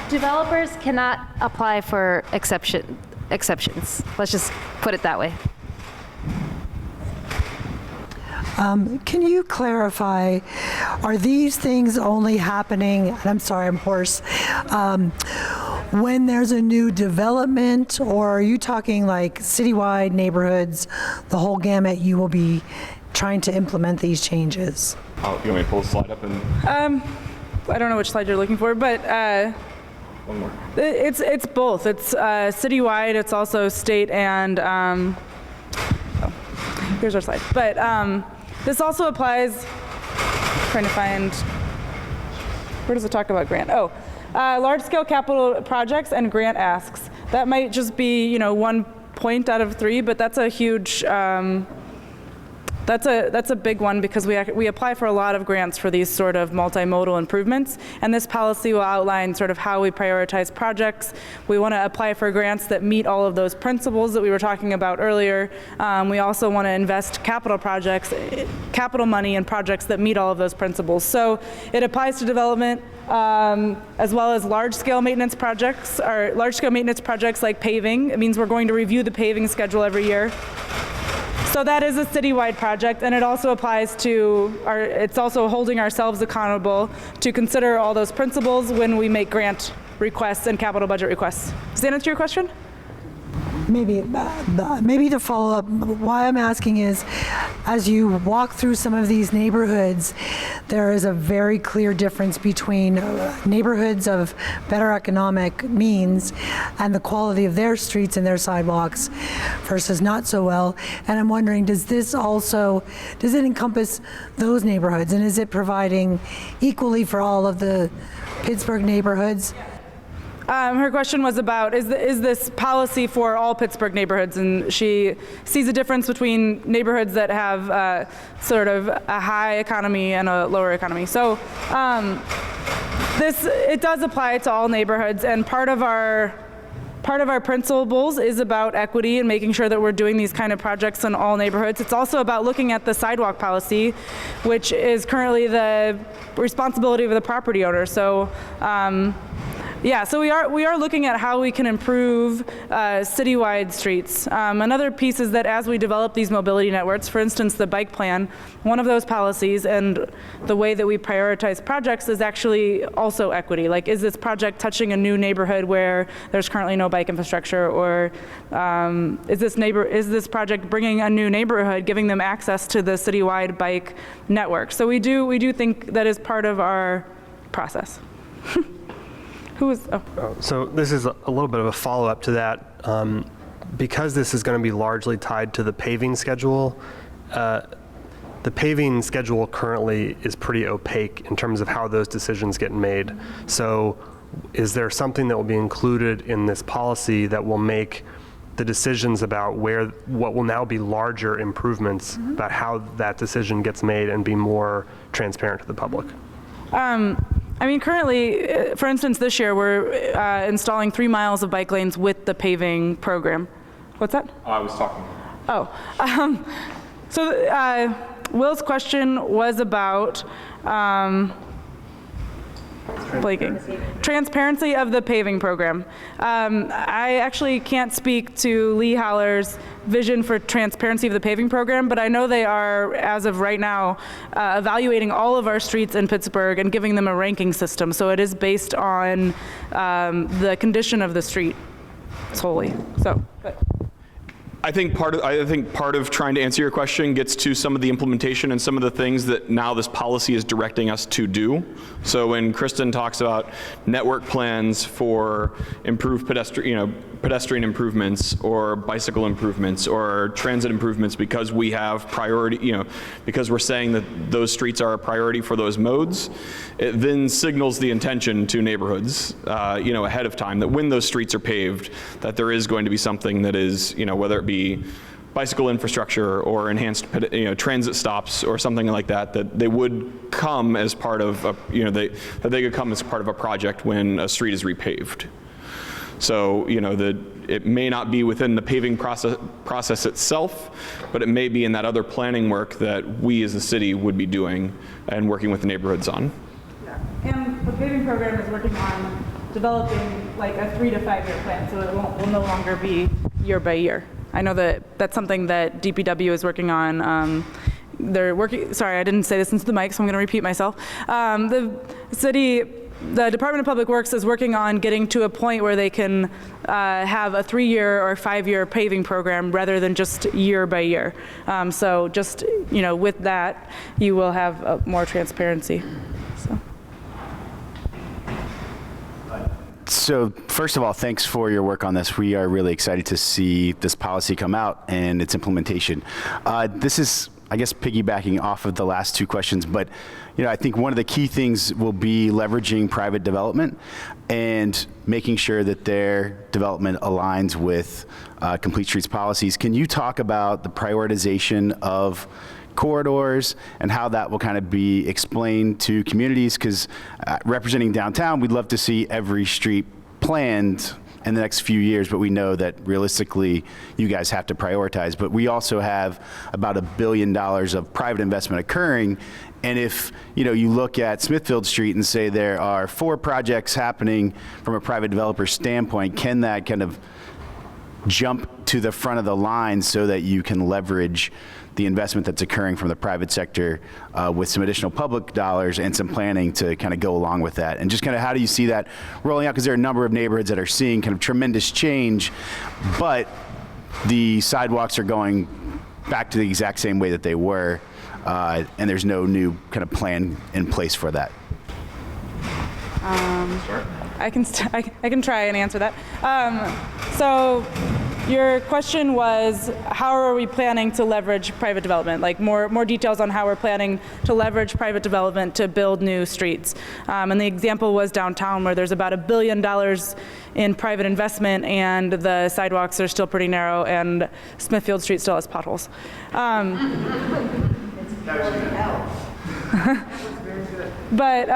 D: Developers cannot apply for exceptions. Let's just put it that way.
L: Can you clarify, are these things only happening, and I'm sorry, I'm hoarse, when there's a new development, or are you talking like citywide neighborhoods, the whole gamut, you will be trying to implement these changes?
A: Oh, you want me to pull the slide up and?
B: I don't know which slide you're looking for, but
A: One more.
B: it's both. It's citywide, it's also state and, here's our slide. But this also applies, trying to find, where does it talk about grant? Oh, large-scale capital projects and grant asks. That might just be, you know, 1 point out of 3, but that's a huge, that's a big one, because we apply for a lot of grants for these sort of multimodal improvements, and this policy will outline sort of how we prioritize projects. We want to apply for grants that meet all of those principles that we were talking about earlier. We also want to invest capital money in projects that meet all of those principles. So it applies to development, as well as large-scale maintenance projects, or large-scale maintenance projects like paving. It means we're going to review the paving schedule every year. So that is a citywide project, and it also applies to it's also holding ourselves accountable to consider all those principles when we make grant requests and capital budget requests. Does that answer your question?
L: Maybe to follow up, why I'm asking is, as you walk through some of these neighborhoods, there is a very clear difference between neighborhoods of better economic means and the quality of their streets and their sidewalks versus not so well. And I'm wondering, does it encompass those neighborhoods, and is it providing equally for all of the Pittsburgh neighborhoods?
B: Her question was about, is this policy for all Pittsburgh neighborhoods? And she sees a difference between neighborhoods that have sort of a high economy and a lower economy. So it does apply to all neighborhoods, and part of our principles is about equity and making sure that we're doing these kind of projects in all neighborhoods. It's also about looking at the sidewalk policy, which is currently the responsibility of the property owner. So yeah, so we are looking at how we can improve citywide streets. Another piece is that as we develop these mobility networks, for instance, the bike plan, one of those policies and the way that we prioritize projects is actually also equity. Like, is this project touching a new neighborhood where there's currently no bike infrastructure, or is this project bringing a new neighborhood, giving them access to the citywide bike network? So we do think that is part of our process.
M: So this is a little bit of a follow-up to that. Because this is going to be largely tied to the paving schedule, the paving schedule currently is pretty opaque in terms of how those decisions get made. So is there something that will be included in this policy that will make the decisions about what will now be larger improvements, about how that decision gets made, and be more transparent to the public?
B: I mean, currently, for instance, this year, we're installing 3 miles of bike lanes with the paving program. What's that?
A: I was talking.
B: Oh. So Will's question was about blanking. Transparency of the paving program. I actually can't speak to Lee Haller's vision for transparency of the paving program, but I know they are, as of right now, evaluating all of our streets in Pittsburgh and giving them a ranking system. So it is based on the condition of the street solely. So, but.
A: I think part of trying to answer your question gets to some of the implementation and some of the things that now this policy is directing us to do. So when Kristen talks about network plans for improved pedestrian improvements or bicycle improvements or transit improvements, because we have priority, because we're saying that those streets are a priority for those modes, it then signals the intention to neighborhoods, ahead of time, that when those streets are paved, that there is going to be something that is, whether it be bicycle infrastructure or enhanced transit stops or something like that, that they would come as part of that they could come as part of a project when a street is repaved. So that it may not be within the paving process itself, but it may be in that other planning work that we as a city would be doing and working with the neighborhoods on.
B: Yeah. And the paving program is working on developing like a 3 to 5 year plan, so it will no longer be year by year. I know that that's something that DPW is working on. They're working, sorry, I didn't say this into the mic, so I'm going to repeat myself. The Department of Public Works is working on getting to a point where they can have a 3-year or 5-year paving program rather than just year by year. So just, with that, you will have more transparency.
N: So first of all, thanks for your work on this. We are really excited to see this policy come out and its implementation. This is, I guess, piggybacking off of the last 2 questions, but I think one of the key things will be leveraging private development and making sure that their development aligns with Complete Streets policies. Can you talk about the prioritization of corridors and how that will kind of be explained to communities? Because representing downtown, we'd love to see every street planned in the next few years, but we know that realistically you guys have to prioritize. But we also have about $1 billion of private investment occurring, and if you look at Smithfield Street and say there are 4 projects happening from a private developer standpoint, can that kind of jump to the front of the line so that you can leverage the investment that's occurring from the private sector with some additional public dollars and some planning to kind of go along with that? And just kind of how do you see that rolling out? Because there are a number of neighborhoods that are seeing kind of tremendous change, but the sidewalks are going back to the exact same way that they were, and there's no new kind of plan in place for that.
B: I can try and answer that. So your question was, how are we planning to leverage private development? Like more details on how we're planning to leverage private development to build new streets. And the example was downtown, where there's about $1 billion in private investment and the sidewalks are still pretty narrow and Smithfield Street still has potholes. But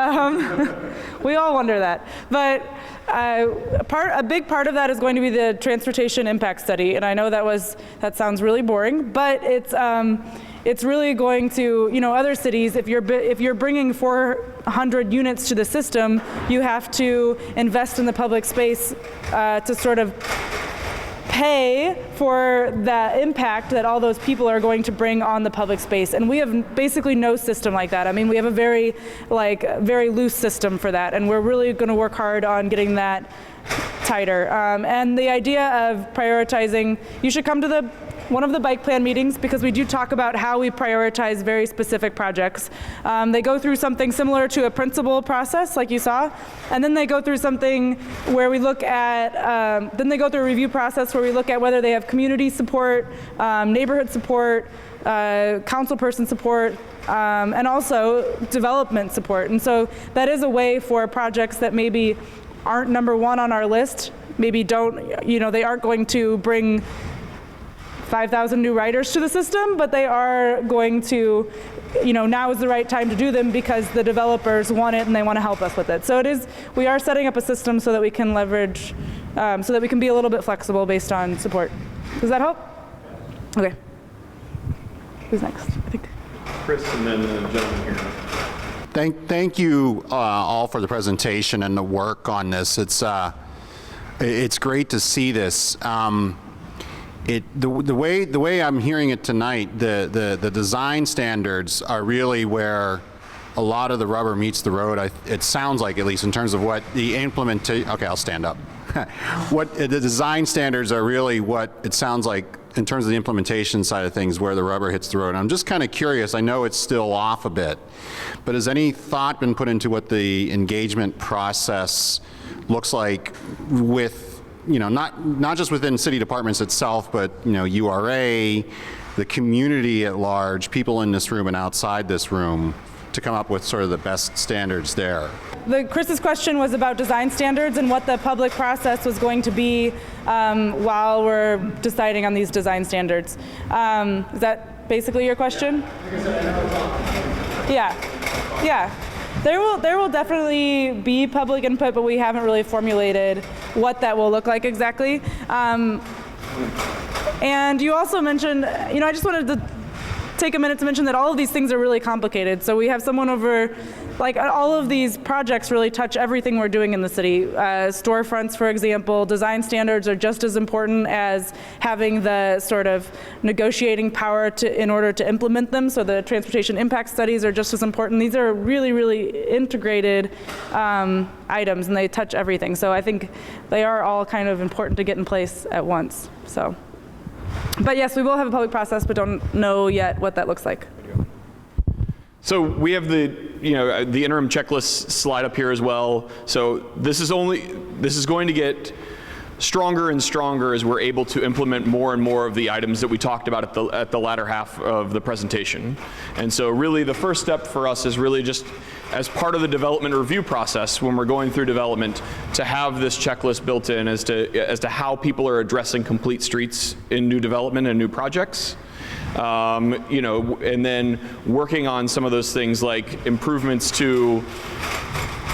B: we all wonder that. But a big part of that is going to be the transportation impact study, and I know that sounds really boring, but it's really going to, other cities, if you're bringing 400 units to the system, you have to invest in the public space to sort of pay for the impact that all those people are going to bring on the public space. And we have basically no system like that. I mean, we have a very loose system for that, and we're really going to work hard on getting that tighter. And the idea of prioritizing, you should come to one of the bike plan meetings, because we do talk about how we prioritize very specific projects. They go through something similar to a principal process, like you saw, and then they go through something where we look at, then they go through a review process where we look at whether they have community support, neighborhood support, council person support, and also development support. And so that is a way for projects that maybe aren't number 1 on our list, maybe they aren't going to bring 5,000 new riders to the system, but they are going to, now is the right time to do them because the developers want it and they want to help us with it. So we are setting up a system so that we can leverage, so that we can be a little bit flexible based on support. Does that help? Okay. Who's next? I think.
A: Chris and then the gentleman here.
O: Thank you all for the presentation and the work on this. It's great to see this. The way I'm hearing it tonight, the design standards are really where a lot of the rubber meets the road. It sounds like, at least in terms of what the implementation. Okay, I'll stand up. What the design standards are really what it sounds like in terms of the implementation side of things, where the rubber hits the road. I'm just kind of curious. I know it's still off a bit, but has any thought been put into what the engagement process looks like with, not just within city departments itself, but URA, the community at large, people in this room and outside this room, to come up with sort of the best standards there?
B: Chris's question was about design standards and what the public process was going to be while we're deciding on these design standards. Is that basically your question? Yeah. There will definitely be public input, but we haven't really formulated what that will look like exactly. And you also mentioned, I just wanted to take a minute to mention that all of these things are really complicated. So we have someone over, all of these projects really touch everything we're doing in the city. Storefronts, for example, design standards are just as important as having the sort of negotiating power in order to implement them. So the transportation impact studies are just as important. These are really, really integrated items, and they touch everything. So I think they are all kind of important to get in place at once. So. But yes, we will have a public process, but don't know yet what that looks like.
A: So we have the interim checklist slide up here as well. So this is going to get stronger and stronger as we're able to implement more and more of the items that we talked about at the latter half of the presentation. And so really the first step for us is really just as part of the development review process when we're going through development to have this checklist built in as to how people are addressing complete streets in new development and new projects. And then working on some of those things like improvements to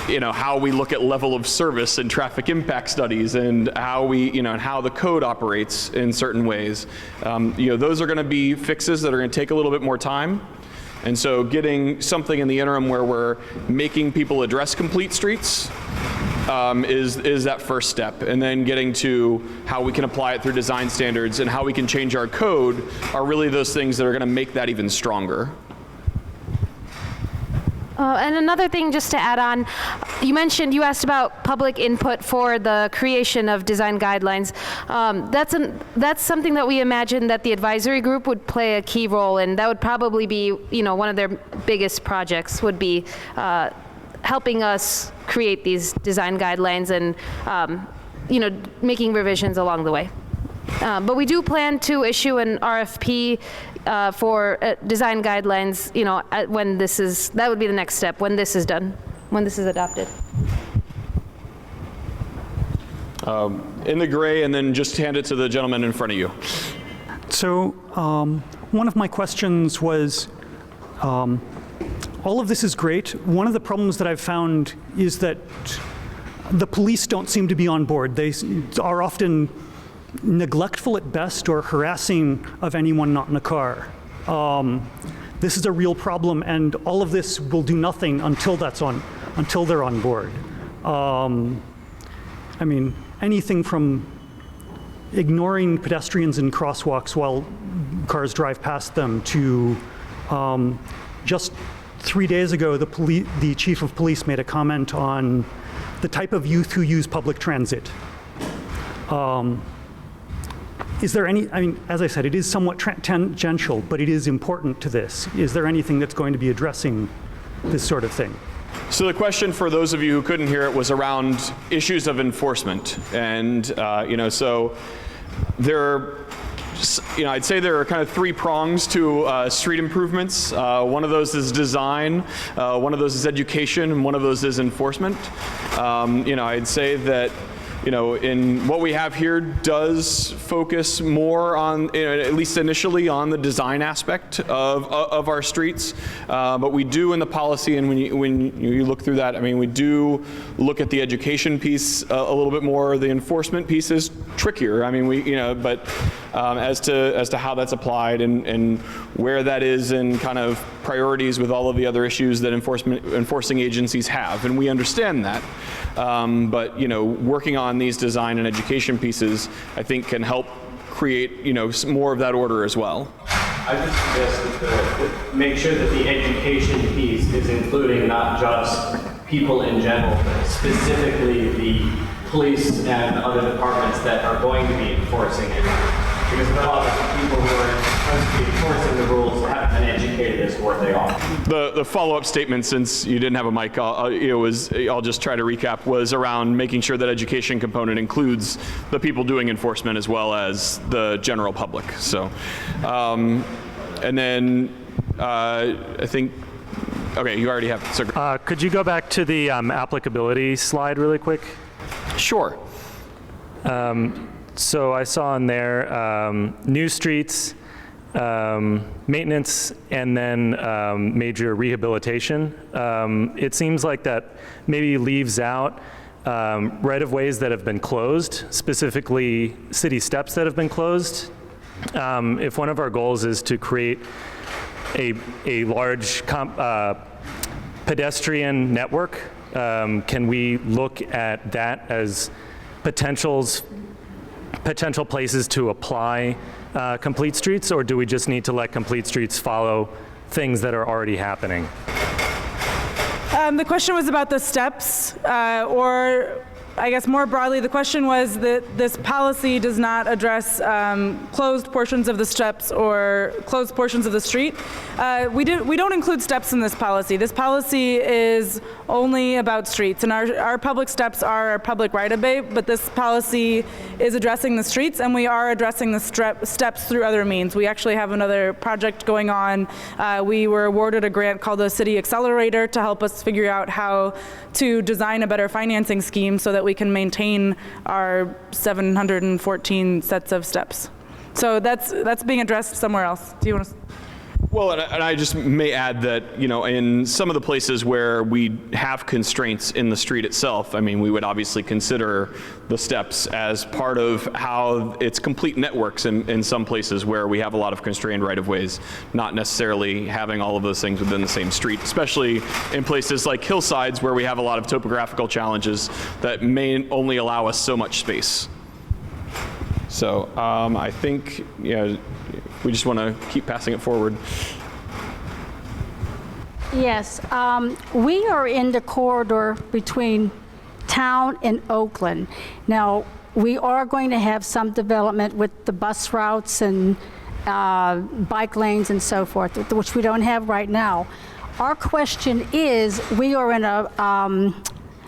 A: how we look at level of service and traffic impact studies, and how and how the code operates in certain ways. Those are going to be fixes that are going to take a little bit more time. And so getting something in the interim where we're making people address complete streets is that first step. And then getting to how we can apply it through design standards and how we can change our code are really those things that are going to make that even stronger.
D: And another thing just to add on, you asked about public input for the creation of design guidelines. That's something that we imagine that the advisory group would play a key role in. That would probably be, one of their biggest projects would be helping us create these design guidelines and, making revisions along the way. But we do plan to issue an RFP for design guidelines, that would be the next step, when this is done, when this is adopted.
A: In the gray, and then just hand it to the gentleman in front of you.
P: So one of my questions was, all of this is great. One of the problems that I've found is that the police don't seem to be on board. They are often neglectful at best or harassing of anyone not in a car. This is a real problem, and all of this will do nothing until they're on board. Anything from ignoring pedestrians in crosswalks while cars drive past them to just 3 days ago, the chief of police made a comment on the type of youth who use public transit. Is there any, as I said, it is somewhat tangential, but it is important to this. Is there anything that's going to be addressing this sort of thing?
A: So the question for those of you who couldn't hear it was around issues of enforcement. And, so I'd say there are kind of three prongs to street improvements. One of those is design, one of those is education, and one of those is enforcement. I'd say that in what we have here does focus more on, at least initially, on the design aspect of our streets. But we do in the policy, and when you look through that, we do look at the education piece a little bit more. The enforcement piece is trickier. I mean, but as to how that's applied and where that is in kind of priorities with all of the other issues that enforcing agencies have, and we understand that. But working on these design and education pieces, I think, can help create more of that order as well.
Q: I would suggest that make sure that the education piece is including not just people in general, but specifically the police and other departments that are going to be enforcing it. Because a lot of people who are supposed to be enforcing the rules haven't been educated as to what they are.
A: The follow-up statement, since you didn't have a mic, I'll just try to recap, was around making sure that education component includes the people doing enforcement as well as the general public. So, and then I think, okay, you already have. So,
M: could you go back to the applicability slide really quick?
A: Sure.
M: So I saw in there new streets, maintenance, and then major rehabilitation. It seems like that maybe leaves out right-of-ways that have been closed, specifically city steps that have been closed. If one of our goals is to create a large pedestrian network, can we look at that as potential places to apply complete streets, or do we just need to let complete streets follow things that are already happening?
B: The question was about the steps, or I guess more broadly, the question was that this policy does not address closed portions of the steps or closed portions of the street. We don't include steps in this policy. This policy is only about streets, and our public steps are our public right-of-way, but this policy is addressing the streets, and we are addressing the steps through other means. We actually have another project going on. We were awarded a grant called the City Accelerator to help us figure out how to design a better financing scheme so that we can maintain our 714 sets of steps. So that's being addressed somewhere else. Do you want to?
A: Well, and I just may add that, in some of the places where we have constraints in the street itself, I mean, we would obviously consider the steps as part of how it's complete networks in some places where we have a lot of constrained right-of-ways, not necessarily having all of those things within the same street, especially in places like hillsides where we have a lot of topographical challenges that may only allow us so much space. So I think, we just want to keep passing it forward.
R: Yes, we are in the corridor between town and Oakland. Now, we are going to have some development with the bus routes and bike lanes and so forth, which we don't have right now. Our question is, we are in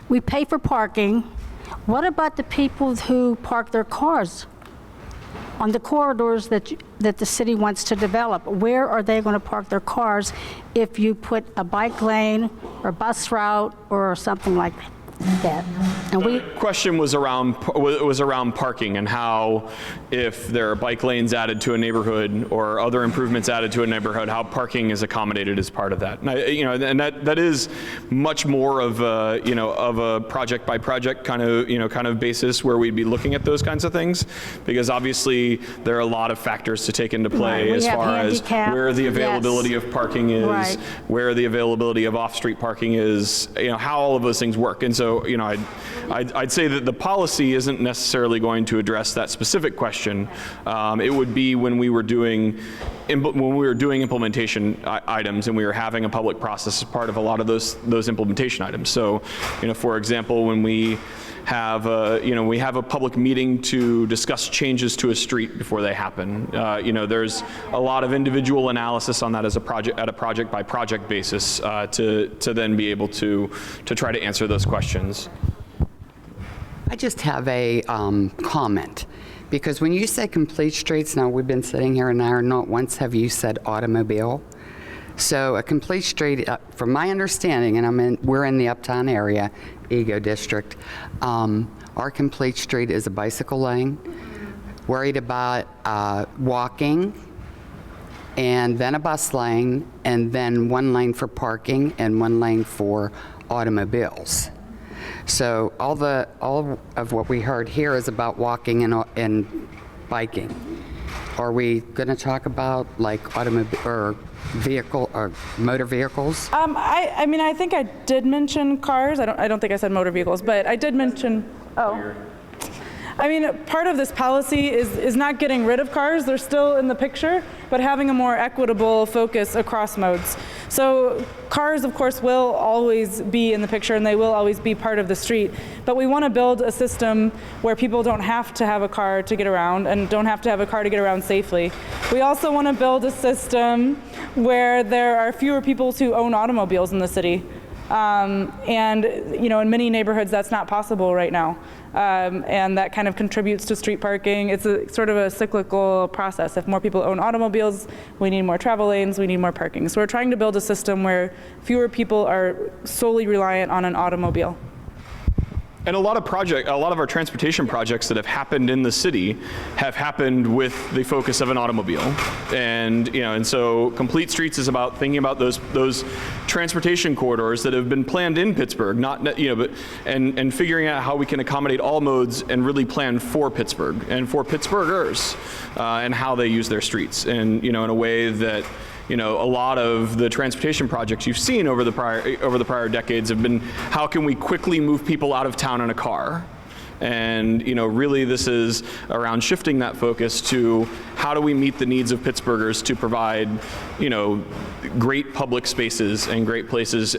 R: we pay for parking. What about the people who park their cars on the corridors that the city wants to develop? Where are they going to park their cars if you put a bike lane or bus route or something like that? And
A: the question was around parking and how, if there are bike lanes added to a neighborhood or other improvements added to a neighborhood, how parking is accommodated as part of that. And and that is much more of a project by project kind of basis where we'd be looking at those kinds of things, because obviously there are a lot of factors to take into play as far as where the availability of parking is, where the availability of off-street parking is, how all of those things work. And so, I'd say that the policy isn't necessarily going to address that specific question. It would be when we were doing implementation items and we were having a public process as part of a lot of those implementation items. So, for example, when we have a public meeting to discuss changes to a street before they happen. There's a lot of individual analysis on that as a project by project basis to then be able to try to answer those questions.
S: I just have a comment, because when you say complete streets, now we've been sitting here an hour, not once have you said automobile. So a complete street, from my understanding, and we're in the Uptown area, Ego District, our complete street is a bicycle lane, worried about walking, and then a bus lane, and then one lane for parking and one lane for automobiles. So all of what we heard here is about walking and biking. Are we going to talk about like automobile or vehicle or motor vehicles?
B: I mean, I think I did mention cars. I don't think I said motor vehicles, but I did mention, I mean, part of this policy is not getting rid of cars. They're still in the picture, but having a more equitable focus across modes. So cars, of course, will always be in the picture and they will always be part of the street. But we want to build a system where people don't have to have a car to get around and don't have to have a car to get around safely. We also want to build a system where there are fewer people who own automobiles in the city. And you know, in many neighborhoods that's not possible right now. And that kind of contributes to street parking. It's a sort of a cyclical process. If more people own automobiles, we need more travel lanes, we need more parking. So we're trying to build a system where fewer people are solely reliant on an automobile.
A: And a lot of our transportation projects that have happened in the city have happened with the focus of an automobile. And so Complete Streets is about thinking about those transportation corridors that have been planned in Pittsburgh, and figuring out how we can accommodate all modes and really plan for Pittsburgh and for Pittsburghers and how they use their streets, and in a way that a lot of the transportation projects you've seen over the prior decades have been, how can we quickly move people out of town in a car? And really this is around shifting that focus to how do we meet the needs of Pittsburghers to provide great public spaces and great places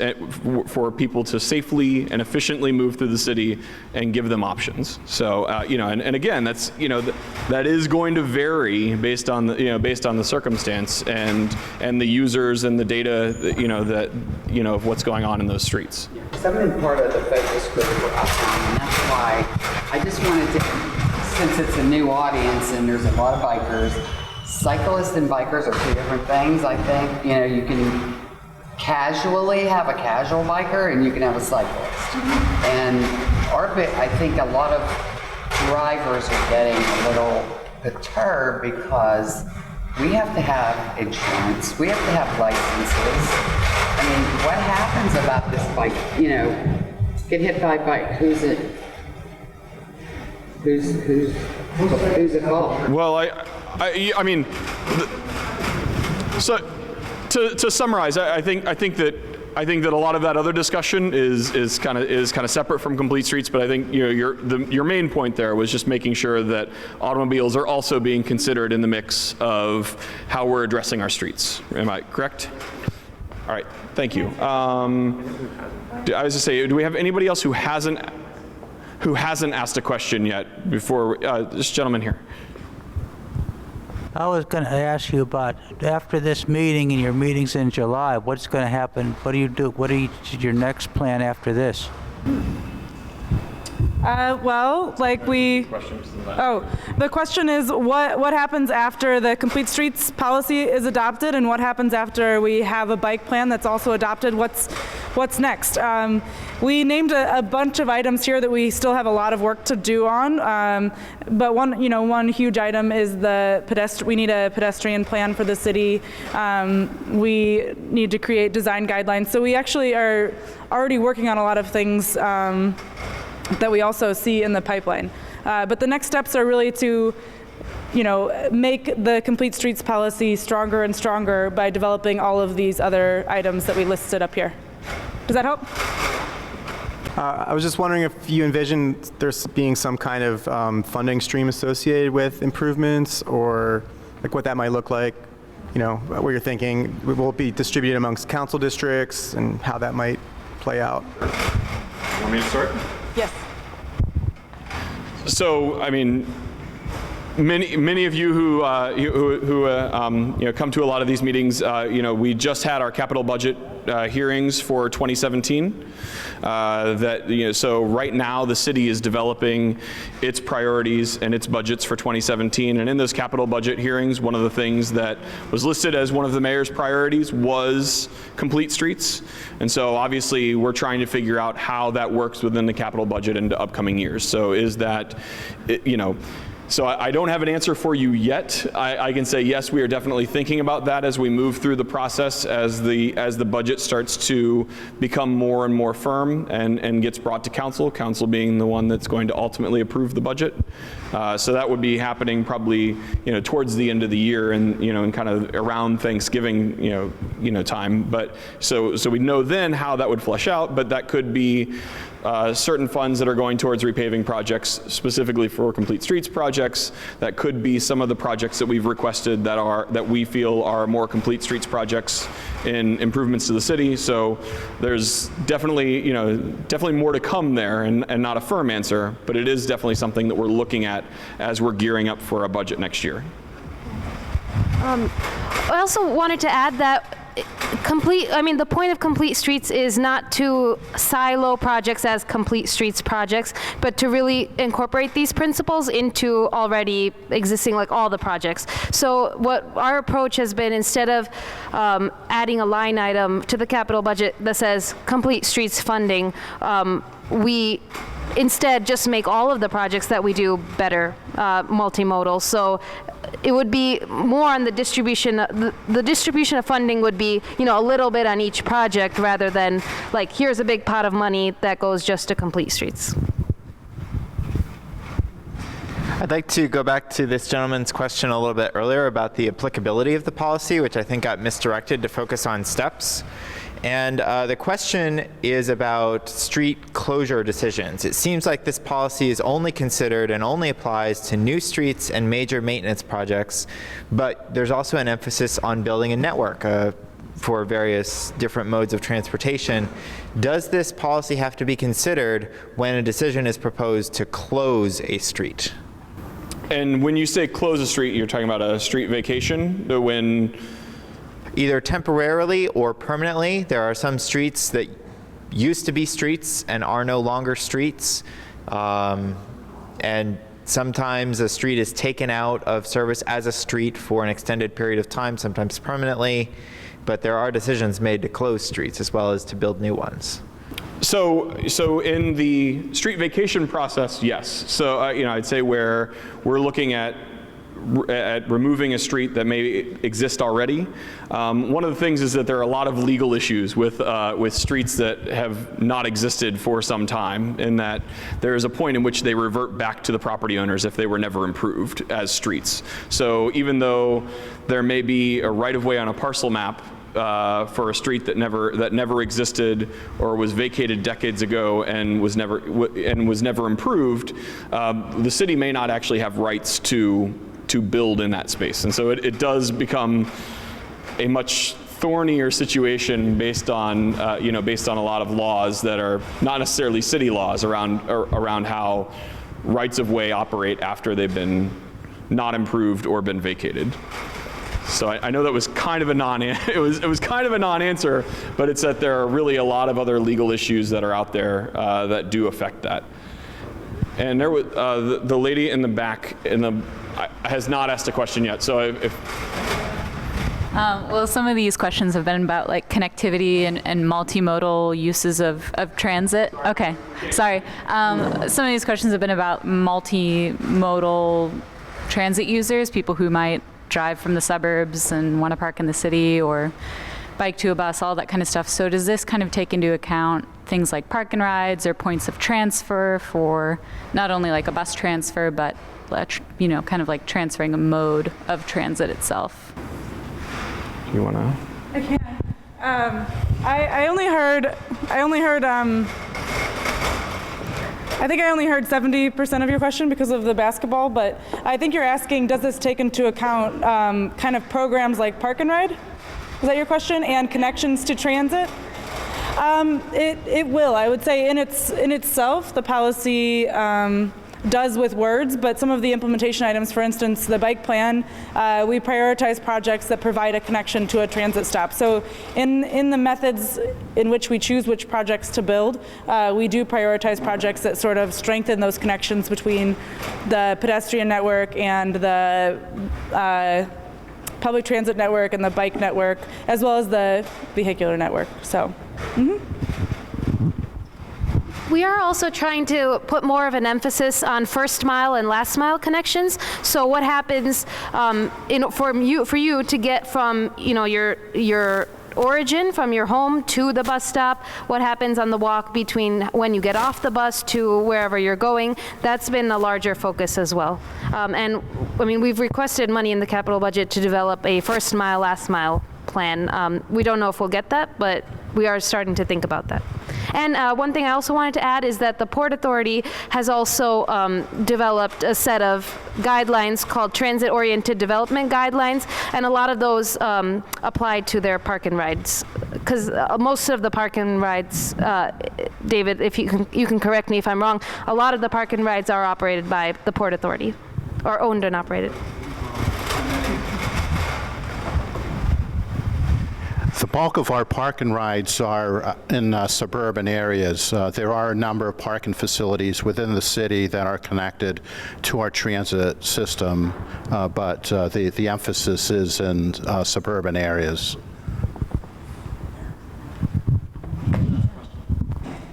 A: for people to safely and efficiently move through the city and give them options. So and again, that's that is going to vary based on the circumstance and the users and the data of what's going on in those streets.
S: I've been part of the focus group for Uptown, and that's why I just wanted to, since it's a new audience and there's a lot of bikers, cyclists and bikers are two different things, I think. You can casually have a casual biker and you can have a cyclist. And I think a lot of drivers are getting a little perturbed because we have to have insurance, we have to have licenses. I mean, what happens about this bike? Get hit by a bike. Who's it? Who's at fault?
A: Well, I mean, so to summarize, I think that a lot of that other discussion is kind of separate from Complete Streets, but I think your main point there was just making sure that automobiles are also being considered in the mix of how we're addressing our streets. Am I correct? All right, thank you. I was going to say, do we have anybody else who hasn't asked a question yet before this gentleman here?
T: I was going to ask you about after this meeting and your meetings in July, what's going to happen? What do you do? What is your next plan after this?
B: The question is what happens after the Complete Streets policy is adopted, and what happens after we have a bike plan that's also adopted? What's next? We named a bunch of items here that we still have a lot of work to do on, but one huge item is we need a pedestrian plan for the city. We need to create design guidelines. So we actually are already working on a lot of things that we also see in the pipeline. But the next steps are really to make the Complete Streets policy stronger and stronger by developing all of these other items that we listed up here. Does that help?
H: I was just wondering if you envision there's being some kind of funding stream associated with improvements, or like what that might look like, what you're thinking. Will it be distributed amongst council districts and how that might play out?
A: Want me to start?
B: Yes.
A: So, I mean, many of you who come to a lot of these meetings, we just had our capital budget hearings for 2017. So right now the city is developing its priorities and its budgets for 2017. And in those capital budget hearings, one of the things that was listed as one of the mayor's priorities was Complete Streets. And so obviously we're trying to figure out how that works within the capital budget into upcoming years. So is that, So I don't have an answer for you yet. I can say yes, we are definitely thinking about that as we move through the process, as the budget starts to become more and more firm and gets brought to council. Council being the one that's going to ultimately approve the budget. So that would be happening probably towards the end of the year and and kind of around Thanksgiving time. But so we know then how that would flesh out. But that could be certain funds that are going towards repaving projects, specifically for complete streets projects. That could be some of the projects that we've requested that we feel are more complete streets projects in improvements to the city. So there's definitely more to come there, and not a firm answer, but it is definitely something that we're looking at as we're gearing up for a budget next year.
D: I also wanted to add that the point of complete streets is not to silo projects as complete streets projects, but to really incorporate these principles into already existing, like all the projects. So what our approach has been, instead of adding a line item to the capital budget that says complete streets funding, we instead just make all of the projects that we do better multimodal. So it would be more on the distribution. The distribution of funding would be, a little bit on each project, rather than like, here's a big pot of money that goes just to complete streets.
J: I'd like to go back to this gentleman's question a little bit earlier about the applicability of the policy, which I think got misdirected to focus on steps. And the question is about street closure decisions. It seems like this policy is only considered and only applies to new streets and major maintenance projects, but there's also an emphasis on building a network for various different modes of transportation. Does this policy have to be considered when a decision is proposed to close a street?
A: And when you say close a street, you're talking about a street vacation?
J: Either temporarily or permanently. There are some streets that used to be streets and are no longer streets. And sometimes a street is taken out of service as a street for an extended period of time, sometimes permanently. But there are decisions made to close streets as well as to build new ones.
A: So in the street vacation process, yes. So I'd say where we're looking at removing a street that may exist already. One of the things is that there are a lot of legal issues with streets that have not existed for some time, in that there is a point in which they revert back to the property owners if they were never improved as streets. So even though there may be a right-of-way on a parcel map for a street that never existed or was vacated decades ago and was never improved, the city may not actually have rights to build in that space. And so it does become a much thornier situation based on a lot of laws that are not necessarily city laws around how rights of way operate after they've been not improved or been vacated. So I know that was kind of a it was kind of a non-answer, but it's that there are really a lot of other legal issues that are out there that do affect that. And there was the lady in the back has not asked a question yet. So
U: well, some of these questions have been about like connectivity and multimodal uses of transit. Okay, sorry. Some of these questions have been about multimodal transit users, people who might drive from the suburbs and want to park in the city or bike to a bus, all that kind of stuff. So does this kind of take into account things like park and rides or points of transfer for not only like a bus transfer, but kind of like transferring a mode of transit itself?
A: Do you want to?
B: I can. I only heard. I think I only heard 70% of your question because of the basketball, but I think you're asking, does this take into account kind of programs like Park and Ride? Is that your question? And connections to transit? It will. I would say in itself, the policy does with words, but some of the implementation items, for instance, the bike plan, we prioritize projects that provide a connection to a transit stop. So in the methods in which we choose which projects to build, we do prioritize projects that sort of strengthen those connections between the pedestrian network and the public transit network and the bike network, as well as the vehicular network. So.
D: We are also trying to put more of an emphasis on first mile and last mile connections. So what happens for you to get from your origin, from your home to the bus stop, what happens on the walk between when you get off the bus to wherever you're going, that's been a larger focus as well. And I mean, we've requested money in the capital budget to develop a first mile, last mile plan. We don't know if we'll get that, but we are starting to think about that. And one thing I also wanted to add is that the Port Authority has also developed a set of guidelines called Transit-Oriented Development Guidelines, and a lot of those apply to their park and rides. Because most of the park and rides, David, if you can correct me if I'm wrong, a lot of the park and rides are operated by the Port Authority, or owned and operated.
C: The bulk of our park and rides are in suburban areas. There are a number of parking facilities within the city that are connected to our transit system, but the emphasis is in suburban areas.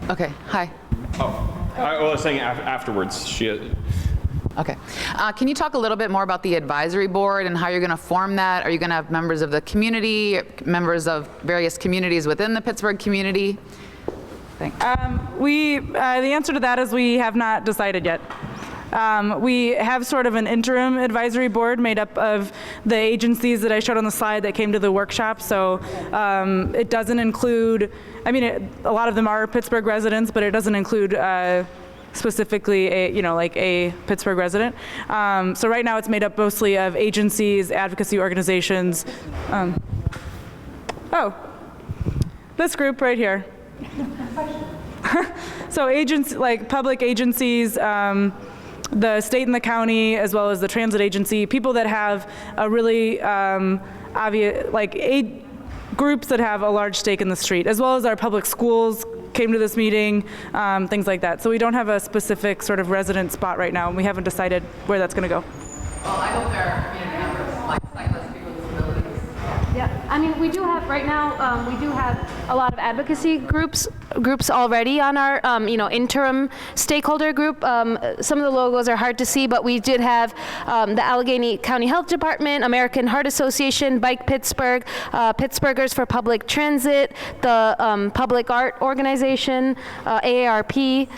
V: Okay, hi.
A: Oh, I was saying afterwards.
V: Okay. Can you talk a little bit more about the advisory board and how you're going to form that? Are you going to have members of the community, members of various communities within the Pittsburgh community? Thanks.
B: The answer to that is we have not decided yet. We have sort of an interim advisory board made up of the agencies that I showed on the slide that came to the workshop. So it doesn't include, a lot of them are Pittsburgh residents, but it doesn't include specifically a Pittsburgh resident. So right now it's made up mostly of agencies, advocacy organizations. This group right here. So public agencies, the state and the county, as well as the transit agency, people that have a really obvious, groups that have a large stake in the street, as well as our public schools came to this meeting, things like that. So we don't have a specific sort of resident spot right now, and we haven't decided where that's going to go.
V: Well, I hope there are community members, like cyclists, people with disabilities.
D: Yeah, we do have, right now, we do have a lot of advocacy groups already on our, interim stakeholder group. Some of the logos are hard to see, but we did have the Allegheny County Health Department, American Heart Association, Bike Pittsburgh, Pittsburghers for Public Transit, the Public Art Organization, AARP.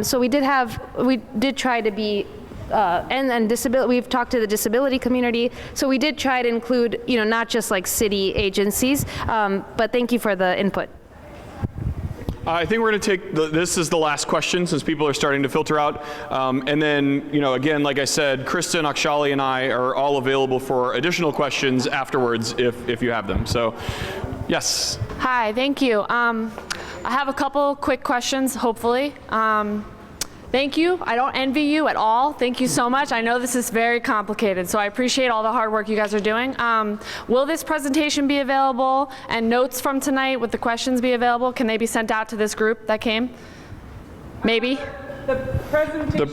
D: So we did try to be and disability. We've talked to the disability community, so we did try to include, not just like city agencies. But thank you for the input.
A: I think we're going to take this is the last question since people are starting to filter out. And then, again, like I said, Kristen, Akshali, and I are all available for additional questions afterwards if you have them. So, yes.
W: Hi, thank you. I have a couple quick questions, hopefully. Thank you. I don't envy you at all. Thank you so much. I know this is very complicated, so I appreciate all the hard work you guys are doing. Will this presentation be available and notes from tonight with the questions be available? Can they be sent out to this group that came? Maybe?
B: The presentation.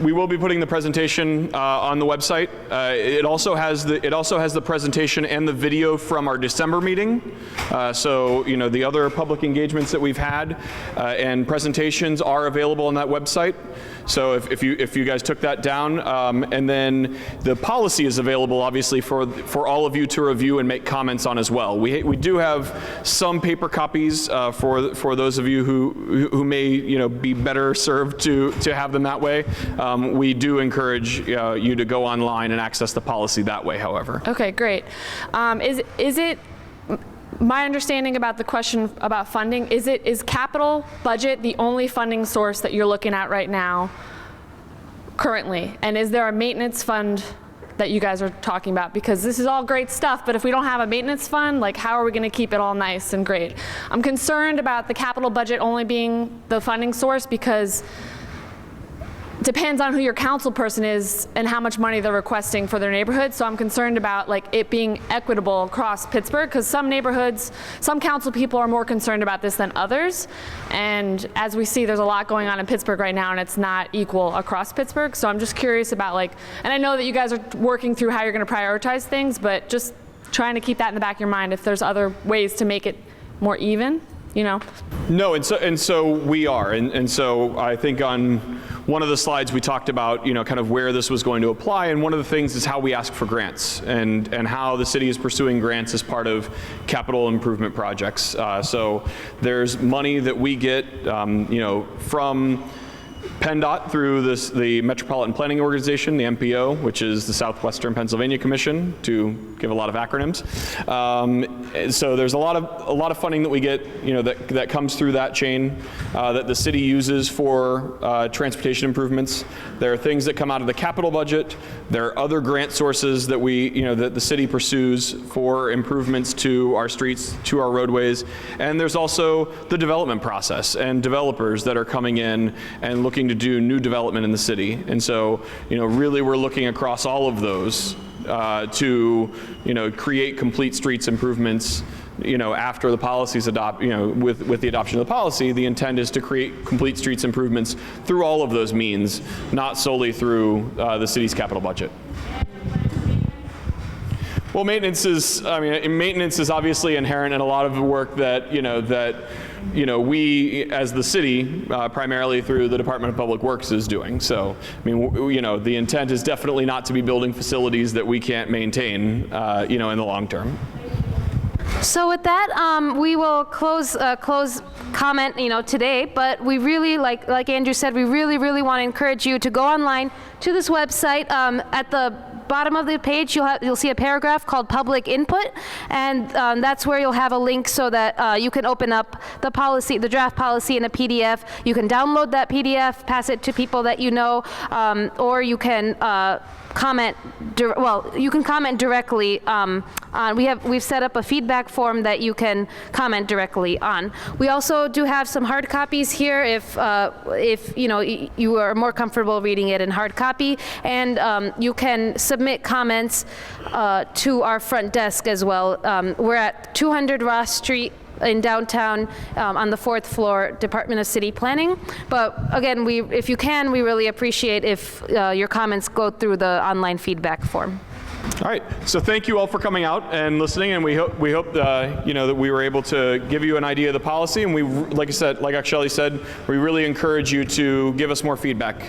A: We will be putting the presentation on the website. It also has the presentation and the video from our December meeting. So the other public engagements that we've had and presentations are available on that website. So if you guys took that down, and then the policy is available obviously for all of you to review and make comments on as well. We do have some paper copies for those of you who may be better served to have them that way. We do encourage you to go online and access the policy that way, however.
W: Okay, great. Is it my understanding about the question about funding, is capital budget the only funding source that you're looking at right now currently? And is there a maintenance fund that you guys are talking about? Because this is all great stuff, but if we don't have a maintenance fund, how are we going to keep it all nice and great? I'm concerned about the capital budget only being the funding source because it depends on who your council person is and how much money they're requesting for their neighborhood. So I'm concerned about it being equitable across Pittsburgh, because some neighborhoods, some council people are more concerned about this than others. And as we see, there's a lot going on in Pittsburgh right now, and it's not equal across Pittsburgh. So I'm just curious about and I know that you guys are working through how you're going to prioritize things, but just trying to keep that in the back of your mind if there's other ways to make it more even. you know?
A: No, and so we are, and so I think on one of the slides we talked about, you know, kind of where this was going to apply, and one of the things is how we ask for grants and how the city is pursuing grants as part of capital improvement projects. So there's money that we get, you know, from PennDOT through the Metropolitan Planning Organization, the MPO, which is the Southwestern Pennsylvania Commission, to give a lot of acronyms. So there's a lot of funding that we get, you know, that comes through that chain that the city uses for transportation improvements. There are things that come out of the capital budget. There are other grant sources that that the city pursues for improvements to our streets, to our roadways, and there's also the development process and developers that are coming in and looking to do new development in the city. And so, you know, really we're looking across all of those to, you know, create complete streets improvements. You know, after the policies adopt, you know, with the adoption of the policy, the intent is to create complete streets improvements through all of those means, not solely through the city's capital budget. Well, maintenance is obviously inherent in a lot of the work that, we as the city, primarily through the Department of Public Works, is doing. So, I mean, you know, the intent is definitely not to be building facilities that we can't maintain, in the long term.
D: So with that, we will close comment, today. But we really, like Andrew said, we really want to encourage you to go online to this website. At the bottom of the page, you'll see a paragraph called Public Input, and that's where you'll have a link so that you can open up the policy, the draft policy in a PDF. You can download that PDF, pass it to people that you know, or you can comment. You can comment directly on. We've set up a feedback form that you can comment directly on. We also do have some hard copies here if you are more comfortable reading it in hard copy, and you can submit comments to our front desk as well. We're at 200 Ross Street in downtown on the 4th floor, Department of City Planning. But again, if you can, we really appreciate if your comments go through the online feedback form.
A: All right, so thank you all for coming out and listening, and we hope that we were able to give you an idea of the policy, and like Shelley said, we really encourage you to give us more feedback.